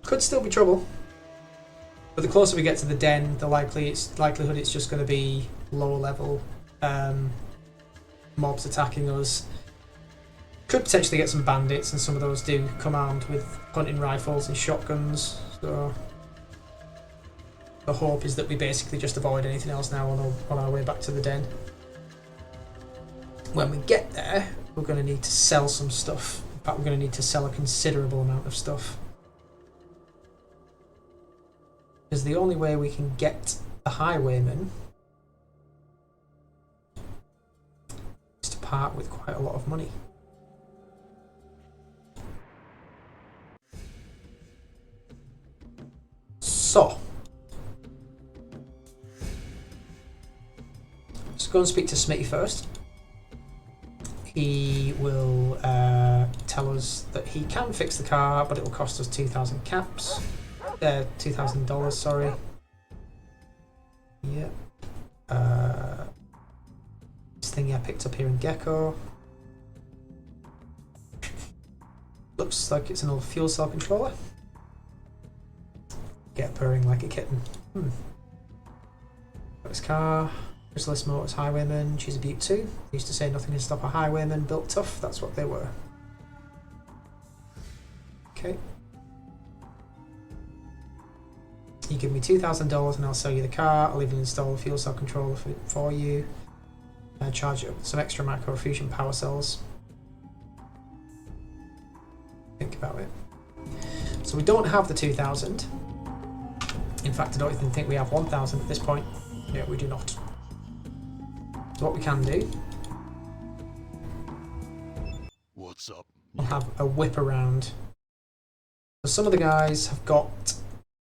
[SPEAKER 1] could still be trouble. But the closer we get to the den, the likelihood it's just going to be lower level mobs attacking us. Could potentially get some bandits, and some of those do come armed with hunting rifles and shotguns. So the hope is that we basically just avoid anything else now on our way back to the den. When we get there, we're going to need to sell some stuff. In fact, we're going to need to sell a considerable amount of stuff. Because the only way we can get the highwayman is to part with quite a lot of money. So, let's go and speak to Smitty first. He will tell us that he can fix the car, but it will cost us 2,000 caps. $2,000, sorry. Yeah. This thingy I picked up here in Gecko. Looks like it's an old fuel cell controller. Get purring like a kitten. Got his car. Chrysalis Motors Highwayman. She's a beaut too. Used to say nothing can stop a highwayman. Built tough. That's what they were. Okay. You give me $2,000 and I'll sell you the car. I'll even install a fuel cell controller for you. Charge it up with some extra microfusion power cells. Think about it. So we don't have the 2,000. In fact, I don't even think we have 1,000 at this point. Yeah, we do not. So what we can do...
[SPEAKER 5] What's up?
[SPEAKER 1] We'll have a whip around. So some of the guys have got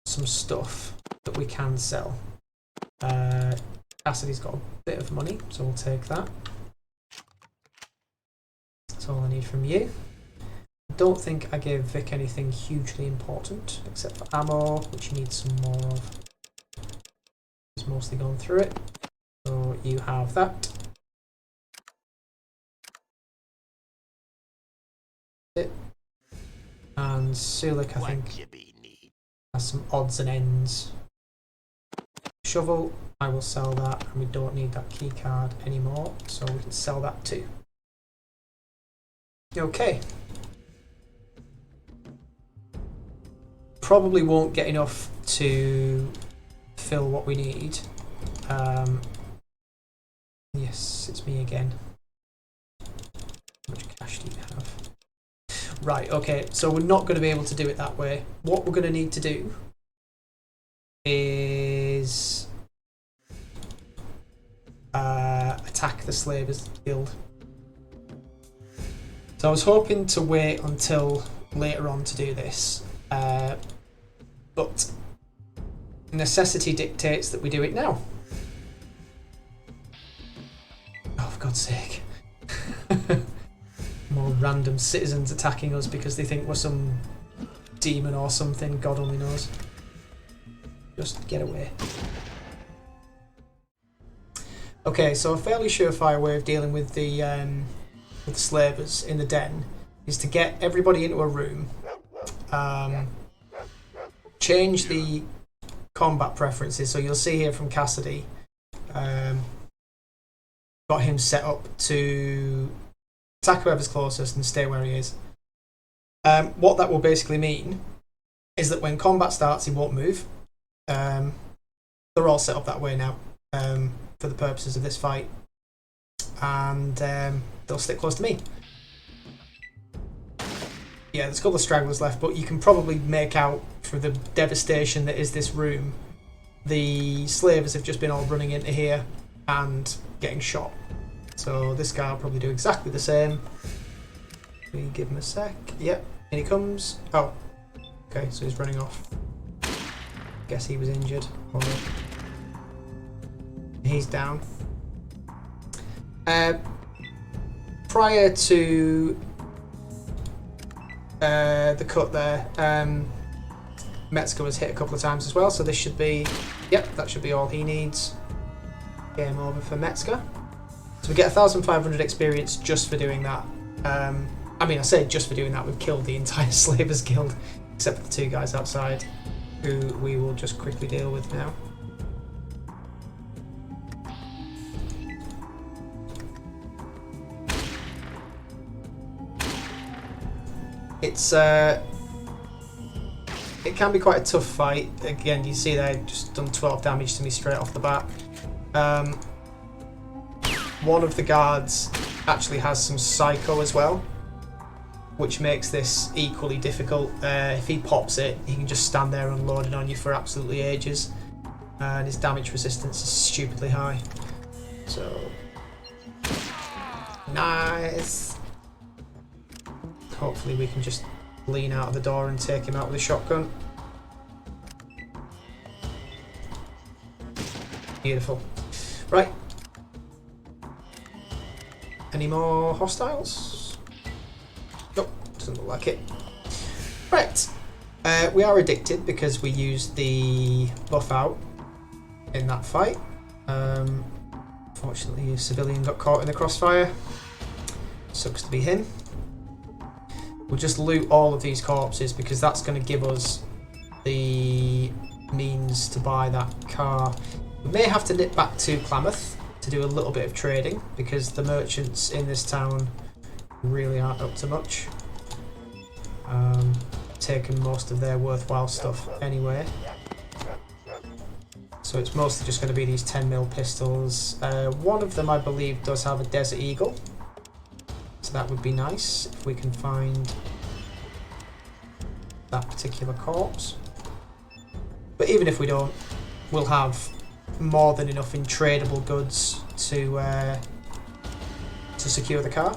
[SPEAKER 1] some stuff that we can sell. Cassidy's got a bit of money, so we'll take that. That's all I need from you. I don't think I gave Vic anything hugely important, except for ammo, which he needs some more of. He's mostly gone through it. So you have that. And Sulik, I think, has some odds and ends. Shovel, I will sell that, and we don't need that key card anymore, so we can sell that too. Okay. Probably won't get enough to fill what we need. Yes, it's me again. How much cash do you have? Right, okay, so we're not going to be able to do it that way. What we're going to need to do is attack the Slavers Guild. So I was hoping to wait until later on to do this, but necessity dictates that we do it now. Oh, for God's sake. More random citizens attacking us because they think we're some demon or something, God only knows. Just get away. Okay, so a fairly surefire way of dealing with the slavers in the den is to get everybody into a room, change the combat preferences. So you'll see here from Cassidy, got him set up to attack whoever's closest and stay where he is. What that will basically mean is that when combat starts, he won't move. They're all set up that way now for the purposes of this fight, and they'll stick close to me. Yeah, there's a couple of stragglers left, but you can probably make out through the devastation that is this room, the slavers have just been all running into here and getting shot. So this guy will probably do exactly the same. We give him a sec. Yep, in he comes. Oh, okay, so he's running off. Guess he was injured. Or he's down. Prior to the cut there, Metzger was hit a couple of times as well, so this should be, yep, that should be all he needs. Game over for Metzger. So we get 1,500 experience just for doing that. I mean, I say just for doing that, we've killed the entire Slavers Guild, except for the 2 guys outside, who we will just quickly deal with now. It's it can be quite a tough fight. Again, you see there, just done 12 damage to me straight off the bat. One of the guards actually has some psycho as well, which makes this equally difficult. If he pops it, he can just stand there unloading on you for absolutely ages, and his damage resistance is stupidly high. So nice. Hopefully we can just lean out of the door and take him out with a shotgun. Beautiful. Right. Any more hostiles? Nope, doesn't look like it. Right. We are addicted because we used the buff out in that fight. Fortunately, a civilian got caught in the crossfire. Sucks to be him. We'll just loot all of these corpses because that's going to give us the means to buy that car. We may have to nip back to Klamath to do a little bit of trading because the merchants in this town really aren't up to much. Taken most of their worthwhile stuff anyway. So it's mostly just going to be these 10mm pistols. One of them, I believe, does have a Desert Eagle. So that would be nice if we can find that particular corpse. But even if we don't, we'll have more than enough in tradable goods to secure the car.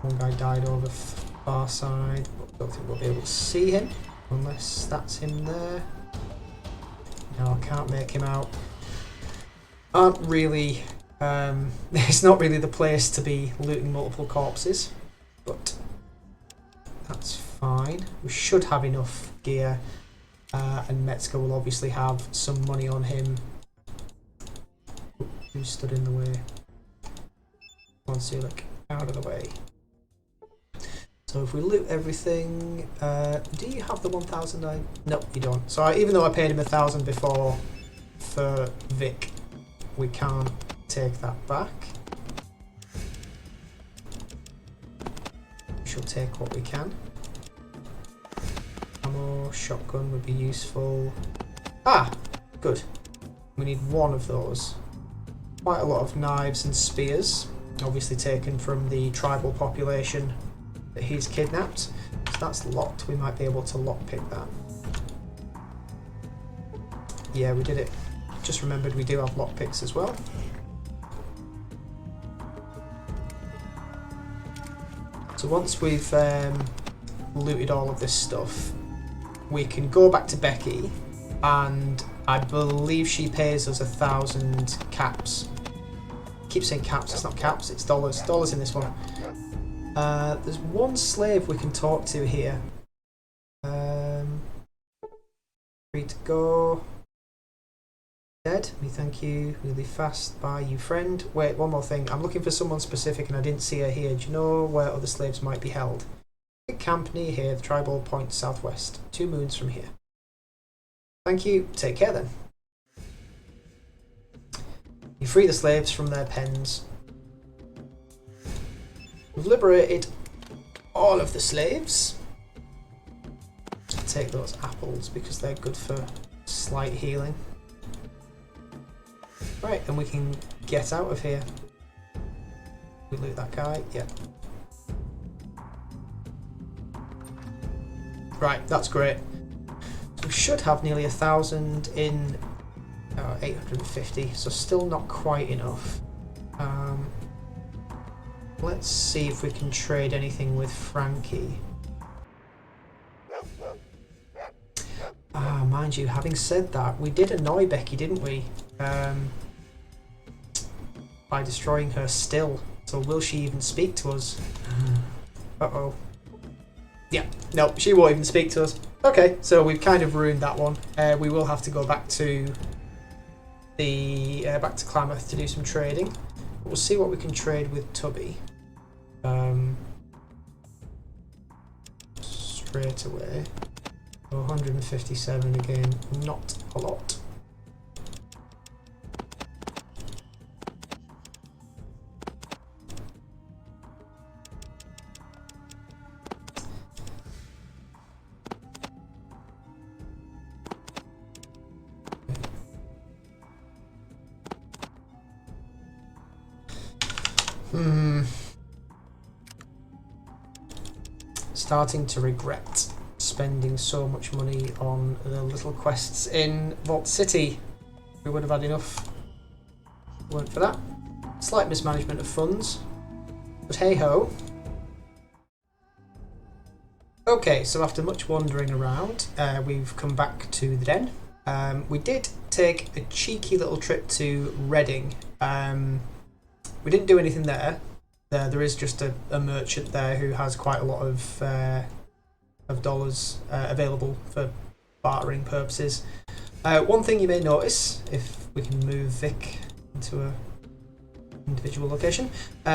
[SPEAKER 1] One guy died over the far side, but I don't think we'll be able to see him unless that's him there. No, I can't make him out. Aren't really. It's not really the place to be looting multiple corpses, but that's fine. We should have enough gear, and Metzger will obviously have some money on him. Who stood in the way? Come on, Sulik, out of the way. So if we loot everything, do you have the 1,000? No, you don't. So even though I paid him 1,000 before for Vic, we can't take that back. We shall take what we can. Ammo, shotgun would be useful. Ah, good. We need one of those. Quite a lot of knives and spears, obviously taken from the tribal population that he's kidnapped. So that's locked. We might be able to lockpick that. Yeah, we did it. Just remembered we do have lockpicks as well. So once we've looted all of this stuff, we can go back to Becky, and I believe she pays us 1,000 caps. I keep saying caps, it's not caps, it's dollars. Dollars in this one. There's one slave we can talk to here. Free to go. Dead. Me thank you. Really fast. Bye, you friend. Wait, one more thing. I'm looking for someone specific and I didn't see her here. Do you know where other slaves might be held? Big camp near here, the tribal point southwest. 2 moons from here. Thank you. Take care then. You free the slaves from their pens. We've liberated all of the slaves. Take those apples because they're good for slight healing. Right, and we can get out of here. We loot that guy, yeah. Right, that's great. So we should have nearly 1,000 in 850, so still not quite enough. Let's see if we can trade anything with Frankie. Mind you, having said that, we did annoy Becky, didn't we? By destroying her still. So will she even speak to us? Uh-oh. Yeah, no, she won't even speak to us. Okay, so we've kind of ruined that one. We will have to go back to the back to Klamath to do some trading. We'll see what we can trade with Tubby. Straight away. 157 again, not a lot. Starting to regret spending so much money on the little quests in Vault City. We would have had enough. Weren't for that. Slight mismanagement of funds. But hey ho. Okay, so after much wandering around, we've come back to the den. We did take a cheeky little trip to Reading. We didn't do anything there. There is just a merchant there who has quite a lot of dollars available for bartering purposes. One thing you may notice, if we can move Vic into a individual location,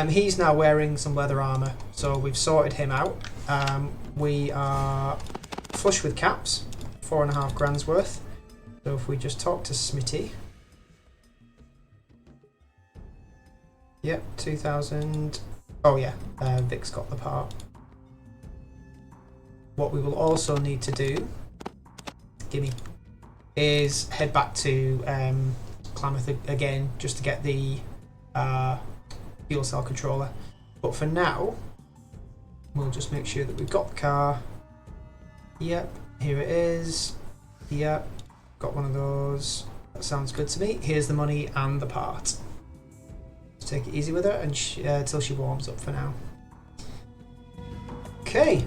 [SPEAKER 1] he's now wearing some leather armour, so we've sorted him out. We are flush with caps, 4.5 grand's worth. So if we just talk to Smitty. Yep, 2,000. Oh yeah, Vic's got the part. What we will also need to do, gimme, is head back to Klamath again just to get the fuel cell controller. But for now, we'll just make sure that we've got the car. Yep, here it is. Yep, got one of those. That sounds good to me. Here's the money and the part. Take it easy with her and till she warms up for now. Okay,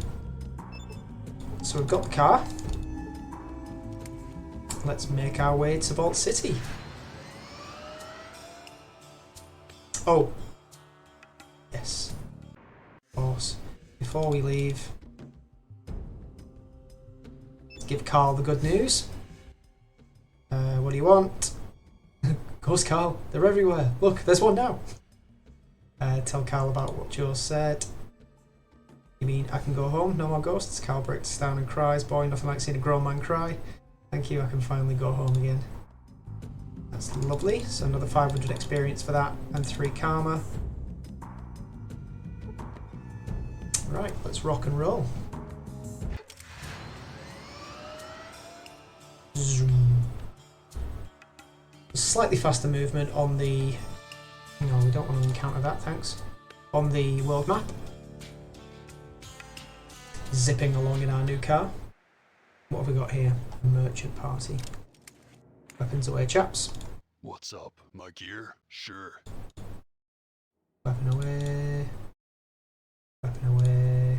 [SPEAKER 1] so we've got the car. Let's make our way to Vault City. Oh, yes, of course. Before we leave, let's give Carl the good news. What do you want? Ghost Carl, they're everywhere. Look, there's one now. Tell Carl about what Joe said. You mean I can go home? No more ghosts? Carl breaks down and cries. Boy, nothing like seeing a grown man cry. Thank you, I can finally go home again. That's lovely. So another 500 experience for that and 3 karma. Right, let's rock and roll. Zoom. Slightly faster movement on the... No, we don't want to encounter that, thanks. On the world map. Zipping along in our new car. What have we got here? A merchant party. Weapons away, chaps.
[SPEAKER 5] What's up? My gear? Sure.
[SPEAKER 1] Weapon away. Weapon away.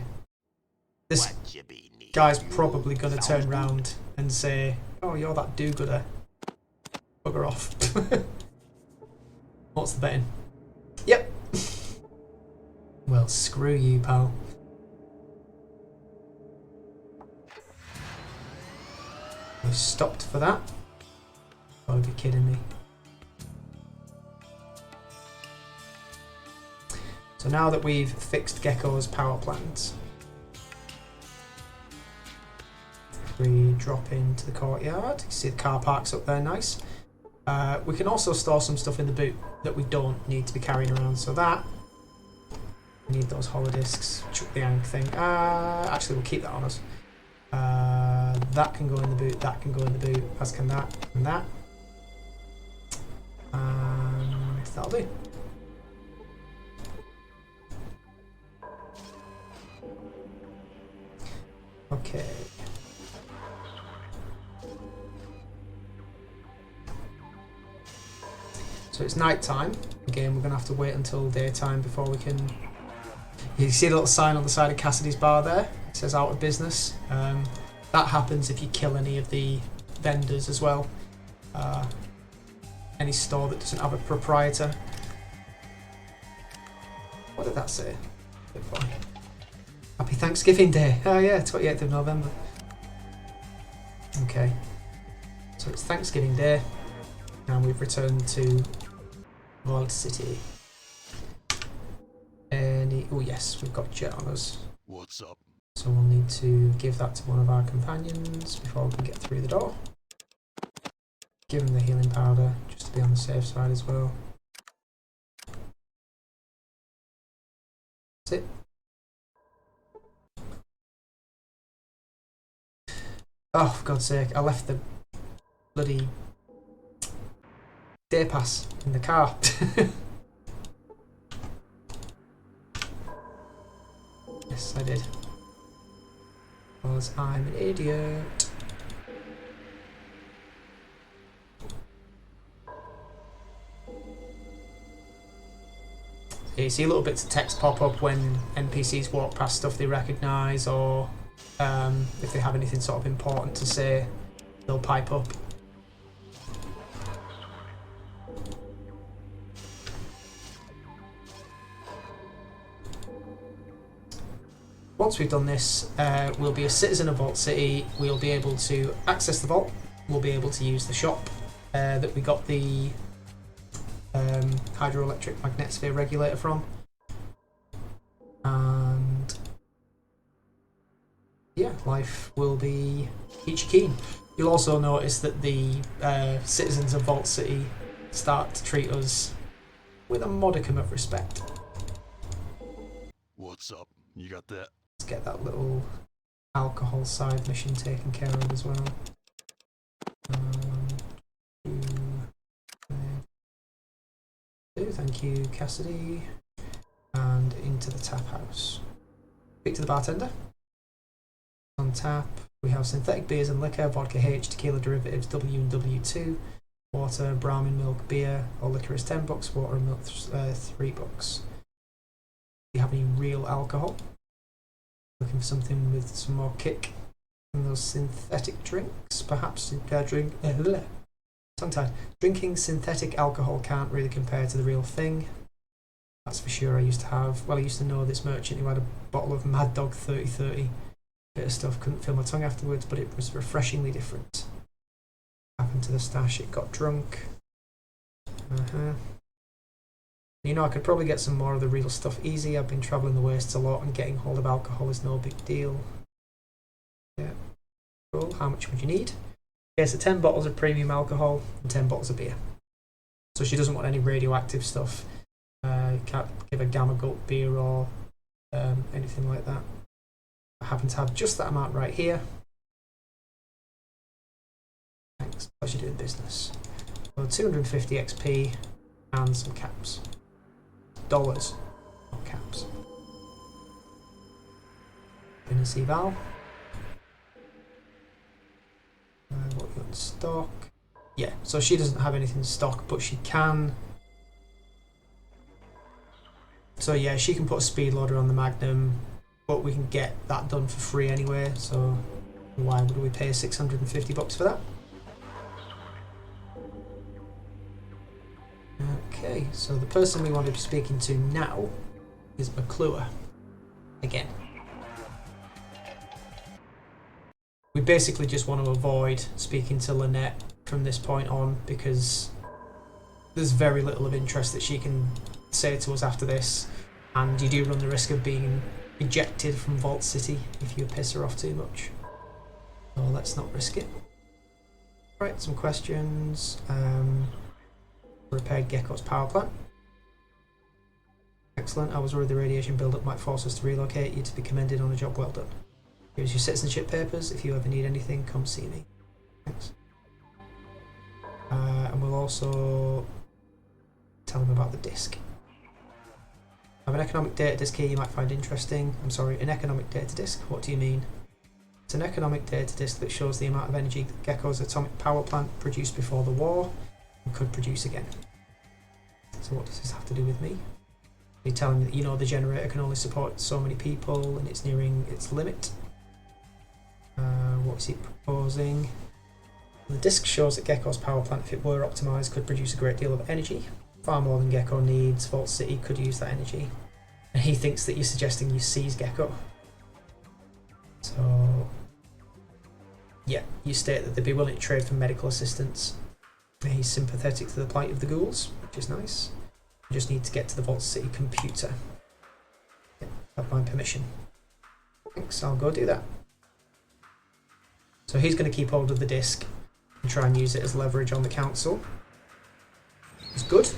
[SPEAKER 1] This guy's probably going to turn round and say, oh, you're that do-gooder. Bugger off. What's the betting? Yep. Well, screw you, pal. We stopped for that. Gotta be kidding me. So now that we've fixed Gecko's power plant, we drop into the courtyard. You see the car parks up there, nice. We can also store some stuff in the boot that we don't need to be carrying around. So that, we need those holodiscs. Chuck the Yank thing. Actually, we'll keep that on us. That can go in the boot, that can go in the boot, as can that and that. And that'll do. Okay. So it's night time. Again, we're going to have to wait until daytime before we can... You see the little sign on the side of Cassidy's bar there? It says out of business. That happens if you kill any of the vendors as well. Any store that doesn't have a proprietor. What did that say? Happy Thanksgiving Day. Oh yeah, 28th of November. Okay. So it's Thanksgiving Day. And we've returned to Vault City. we... Oh yes, we've got jet on us.
[SPEAKER 5] What's up?
[SPEAKER 1] So we'll need to give that to one of our companions before we can get through the door. Give him the healing powder, just to be on the safe side as well. That's it. Oh, for God's sake, I left the bloody day pass in the car. Yes, I did. Because I'm an idiot. You see little bits of text pop up when NPCs walk past stuff they recognise, or if they have anything sort of important to say, they'll pipe up. Once we've done this, we'll be a citizen of Vault City. We'll be able to access the vault. We'll be able to use the shop that we got the hydroelectric magnetosphere regulator from. And yeah, life will be peachy keen. You'll also notice that the citizens of Vault City start to treat us with a modicum of respect.
[SPEAKER 5] What's up? You got that?
[SPEAKER 1] Let's get that little alcohol side mission taken care of as well. Thank you, Cassidy. And into the tap house. Speak to the bartender. On tap, we have synthetic beers and liquor, vodka H, tequila derivatives W and W2, water, Brahmin milk, beer, or liquor is $10, water and milk $3. Do you have any real alcohol? Looking for something with some more kick than those synthetic drinks? Perhaps tongue-tied. Drinking synthetic alcohol can't really compare to the real thing. That's for sure. I used to know this merchant who had a bottle of Mad Dog 3030. Bit of stuff, couldn't feel my tongue afterwards, but it was refreshingly different. Happened to the stash, it got drunk. You know, I could probably get some more of the real stuff easy. I've been travelling the wastes a lot and getting hold of alcohol is no big deal. Yeah. Cool. How much would you need? Okay, so 10 bottles of premium alcohol and 10 bottles of beer. So she doesn't want any radioactive stuff. Can't give a Gamma Gulp beer or anything like that. I happen to have just that amount right here. Thanks. Pleasure doing business. So 250 XP and some caps. Dollars, not caps. Gonna see Val. What we got in stock? Yeah, so she doesn't have anything in stock, but she can. So yeah, she can put a speed loader on the Magnum, but we can get that done for free anyway. So why would we pay $650 for that? Okay, so the person we want to be speaking to now is McClure. Again. We basically just want to avoid speaking to Lynette from this point on because there's very little of interest that she can say to us after this, and you do run the risk of being ejected from Vault City if you piss her off too much. So let's not risk it. Right, some questions. Repaired Gecko's power plant. Excellent. I was worried the radiation buildup might force us to relocate. You to be commended on a job well done. Here's your citizenship papers. If you ever need anything, come see me. Thanks. And we'll also tell them about the disc. I have an economic data disc here you might find interesting. I'm sorry, an economic data disc? What do you mean? It's an economic data disc that shows the amount of energy that Gecko's atomic power plant produced before the war and could produce again. So what does this have to do with me? You're telling me that you know the generator can only support so many people and it's nearing its limit. What is he proposing? The disc shows that Gecko's power plant, if it were optimised, could produce a great deal of energy. Far more than Gecko needs. Vault City could use that energy. And he thinks that you're suggesting you seize Gecko. So yeah, you state that they'd be willing to trade for medical assistance. He's sympathetic to the plight of the ghouls, which is nice. You just need to get to the Vault City computer. have my permission. Thanks, I'll go do that. So he's going to keep hold of the disc and try and use it as leverage on the council. It's good.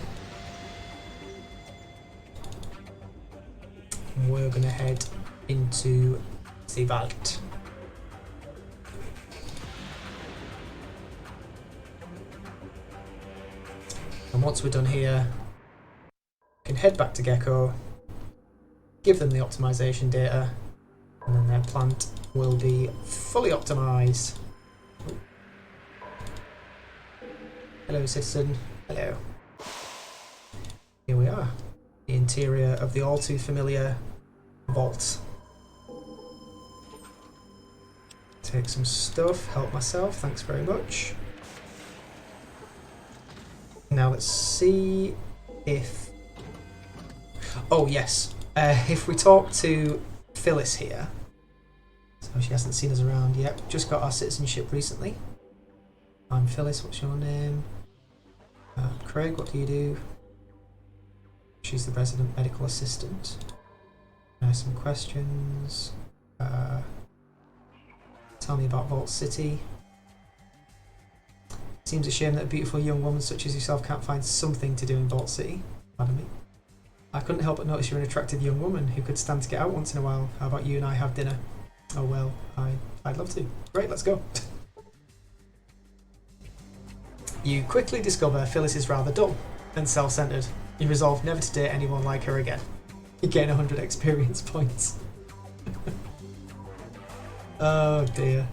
[SPEAKER 1] And we're going to head into the vault. And once we're done here, we can head back to Gecko, give them the optimization data, and then their plant will be fully optimized. Hello, citizen. Hello. Here we are, the interior of the all too familiar vault. Take some stuff, help myself, thanks very much. Now let's see if... Oh yes, if we talk to Phyllis here, so she hasn't seen us around yet, just got our citizenship recently. I'm Phyllis, what's your name? Craig, what do you do? She's the resident medical assistant. Some questions. Tell me about Vault City. Seems a shame that a beautiful young woman such as yourself can't find something to do in Vault City. Pardon me. I couldn't help but notice you're an attractive young woman who could stand to get out once in a while. How about you and I have dinner? Oh well, I'd love to. Great, let's go. You quickly discover Phyllis is rather dull and self-centered. You resolve never to date anyone like her again. You gain 100 experience points. Oh dear.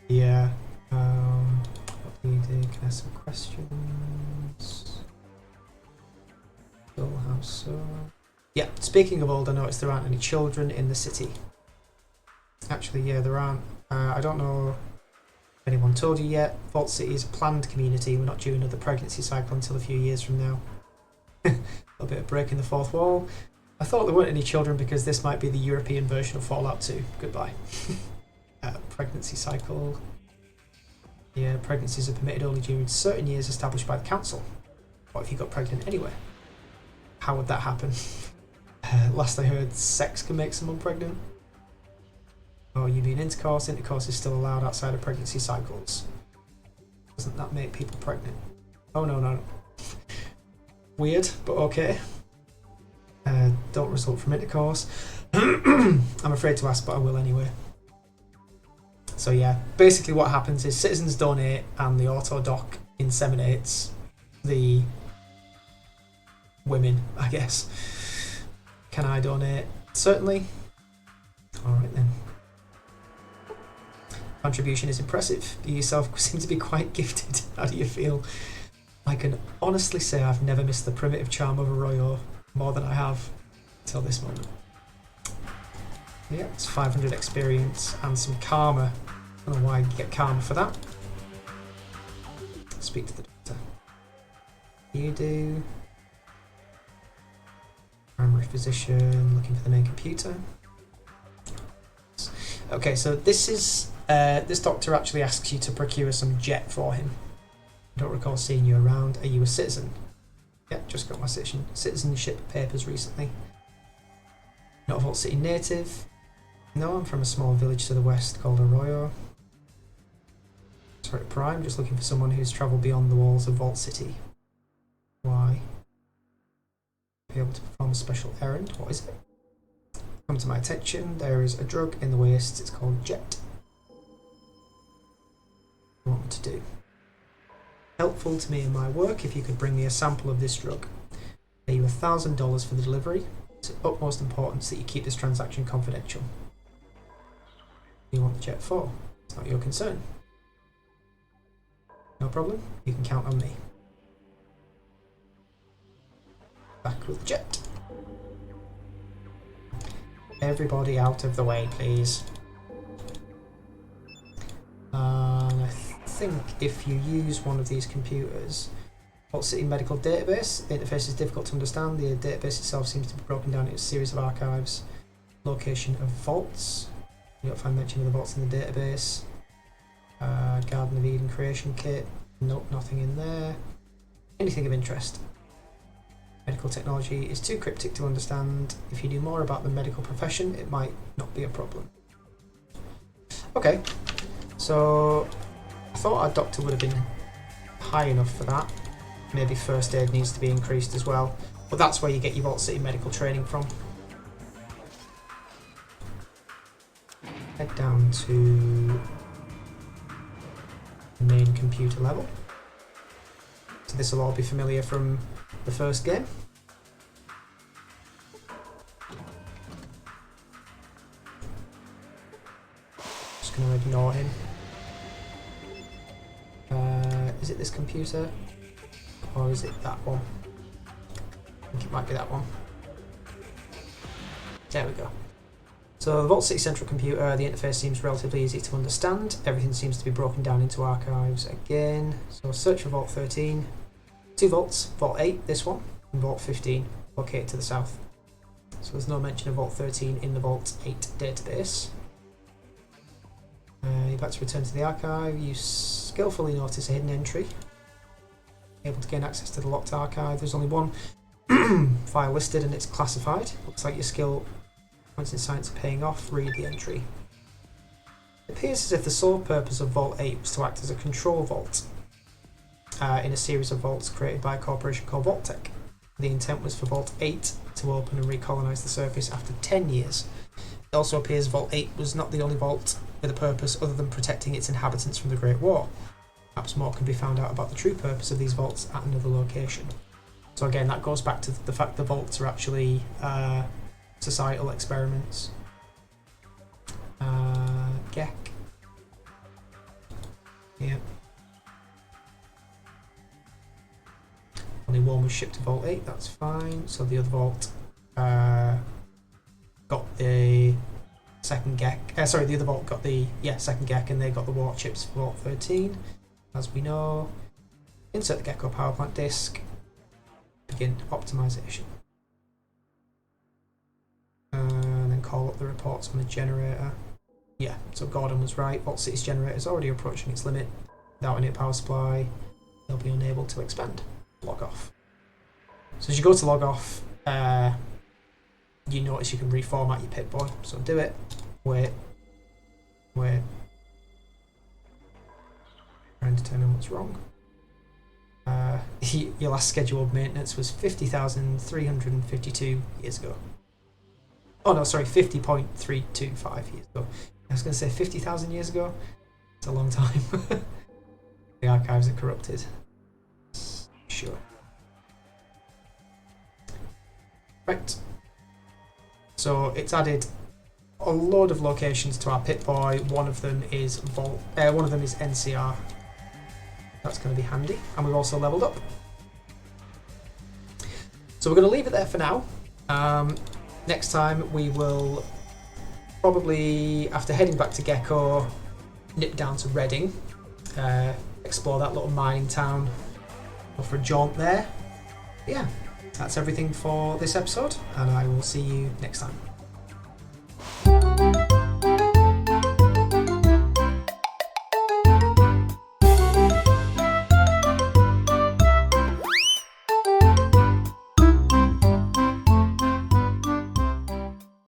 [SPEAKER 1] Yeah. What do you do? Can I ask some questions? Dull, how so? Yeah, speaking of old, I noticed there aren't any children in the city. Actually, yeah, there aren't. I don't know if anyone told you yet. Vault City is a planned community. We're not due another pregnancy cycle until a few years from now. A little bit of breaking the fourth wall. I thought there weren't any children because this might be the European version of Fallout 2. Goodbye. Pregnancy cycle. Yeah, pregnancies are permitted only during certain years established by the council. What if you got pregnant anyway? How would that happen? Last I heard, sex can make someone pregnant. Oh, you mean intercourse? Intercourse is still allowed outside of pregnancy cycles. Doesn't that make people pregnant? Oh no. Weird, but okay. Don't result from intercourse. I'm afraid to ask, but I will anyway. So yeah, basically what happens is citizens donate and the auto doc inseminates the women, I guess. Can I donate? Certainly. Alright then. Contribution is impressive. You yourself seem to be quite gifted. How do you feel? I can honestly say I've never missed the primitive charm of Arroyo more than I have till this moment. Yeah, it's 500 experience and some karma. I don't know why you get karma for that. Speak to the doctor. You do. Primary physician, looking for the main computer. Okay, so this is this doctor actually asks you to procure some jet for him. I don't recall seeing you around. Are you a citizen? Yeah, just got my citizenship papers recently. Not a Vault City native. No, I'm from a small village to the west called Arroyo. Sorry, Prime, just looking for someone who's travelled beyond the walls of Vault City. Why? Be able to perform a special errand. What is it? Come to my attention, there is a drug in the waste. It's called Jet. What do you want me to do? Helpful to me in my work if you could bring me a sample of this drug. Pay you $1,000 for the delivery. It's of utmost importance that you keep this transaction confidential. What do you want the jet for? It's not your concern. No problem, you can count on me. Back with the jet. Everybody out of the way, please. I think if you use one of these computers, Vault City Medical Database, the interface is difficult to understand. The database itself seems to be broken down into a series of archives. Location of vaults. You don't find mention of the vaults in the database. Garden of Eden creation kit. Nope, nothing in there. Anything of interest? Medical technology is too cryptic to understand. If you knew more about the medical profession, it might not be a problem. Okay, so I thought our doctor would have been high enough for that. Maybe first aid needs to be increased as well. But that's where you get your Vault City medical training from. Head down to the main computer level. So this will all be familiar from the first game. Just going to ignore him. Is it this computer? Or is it that one? I think it might be that one. There we go. So the Vault City Central Computer, the interface seems relatively easy to understand. Everything seems to be broken down into archives again. So search for Vault 13. 2 vaults, Vault 8, this one, and Vault 15, located to the south. So there's no mention of Vault 13 in the Vault 8 database. You're about to return to the archive. You skillfully notice a hidden entry. Able to gain access to the locked archive. There's only one file listed and it's classified. Looks like your skill points in science are paying off. Read the entry. It appears as if the sole purpose of Vault 8 was to act as a control vault in a series of vaults created by a corporation called Vault-Tec. The intent was for Vault 8 to open and recolonize the surface after 10 years. It also appears Vault 8 was not the only vault with a purpose other than protecting its inhabitants from the Great War. Perhaps more can be found out about the true purpose of these vaults at another location. So again, that goes back to the fact the vaults are actually societal experiments. Gecko. Yeah. Only one was shipped to Vault 8, that's fine. So the other vault got the second Gecko. Sorry, the other vault got the second Gecko, and they got the war chips for Vault 13. As we know, insert the Gecko power plant disk. Begin optimization. And then call up the reports on the generator. Yeah, so Gordon was right. Vault City's generator is already approaching its limit. Without any power supply, they'll be unable to expand. Log off. So as you go to log off, you notice you can reformat your Pip-Boy. So do it. Wait. Trying to determine what's wrong. Your last scheduled maintenance was 50,352 years ago. Oh no, sorry, 50.325 years ago. I was going to say 50,000 years ago. It's a long time. The archives are corrupted. Sure. Right. So it's added a load of locations to our Pip-Boy. One of them is NCR. That's going to be handy, and we've also leveled up. So we're going to leave it there for now. Next time we will probably, after heading back to Gecko, nip down to Reading, explore that little mining town, go for a jaunt there. Yeah, that's everything for this episode, and I will see you next time.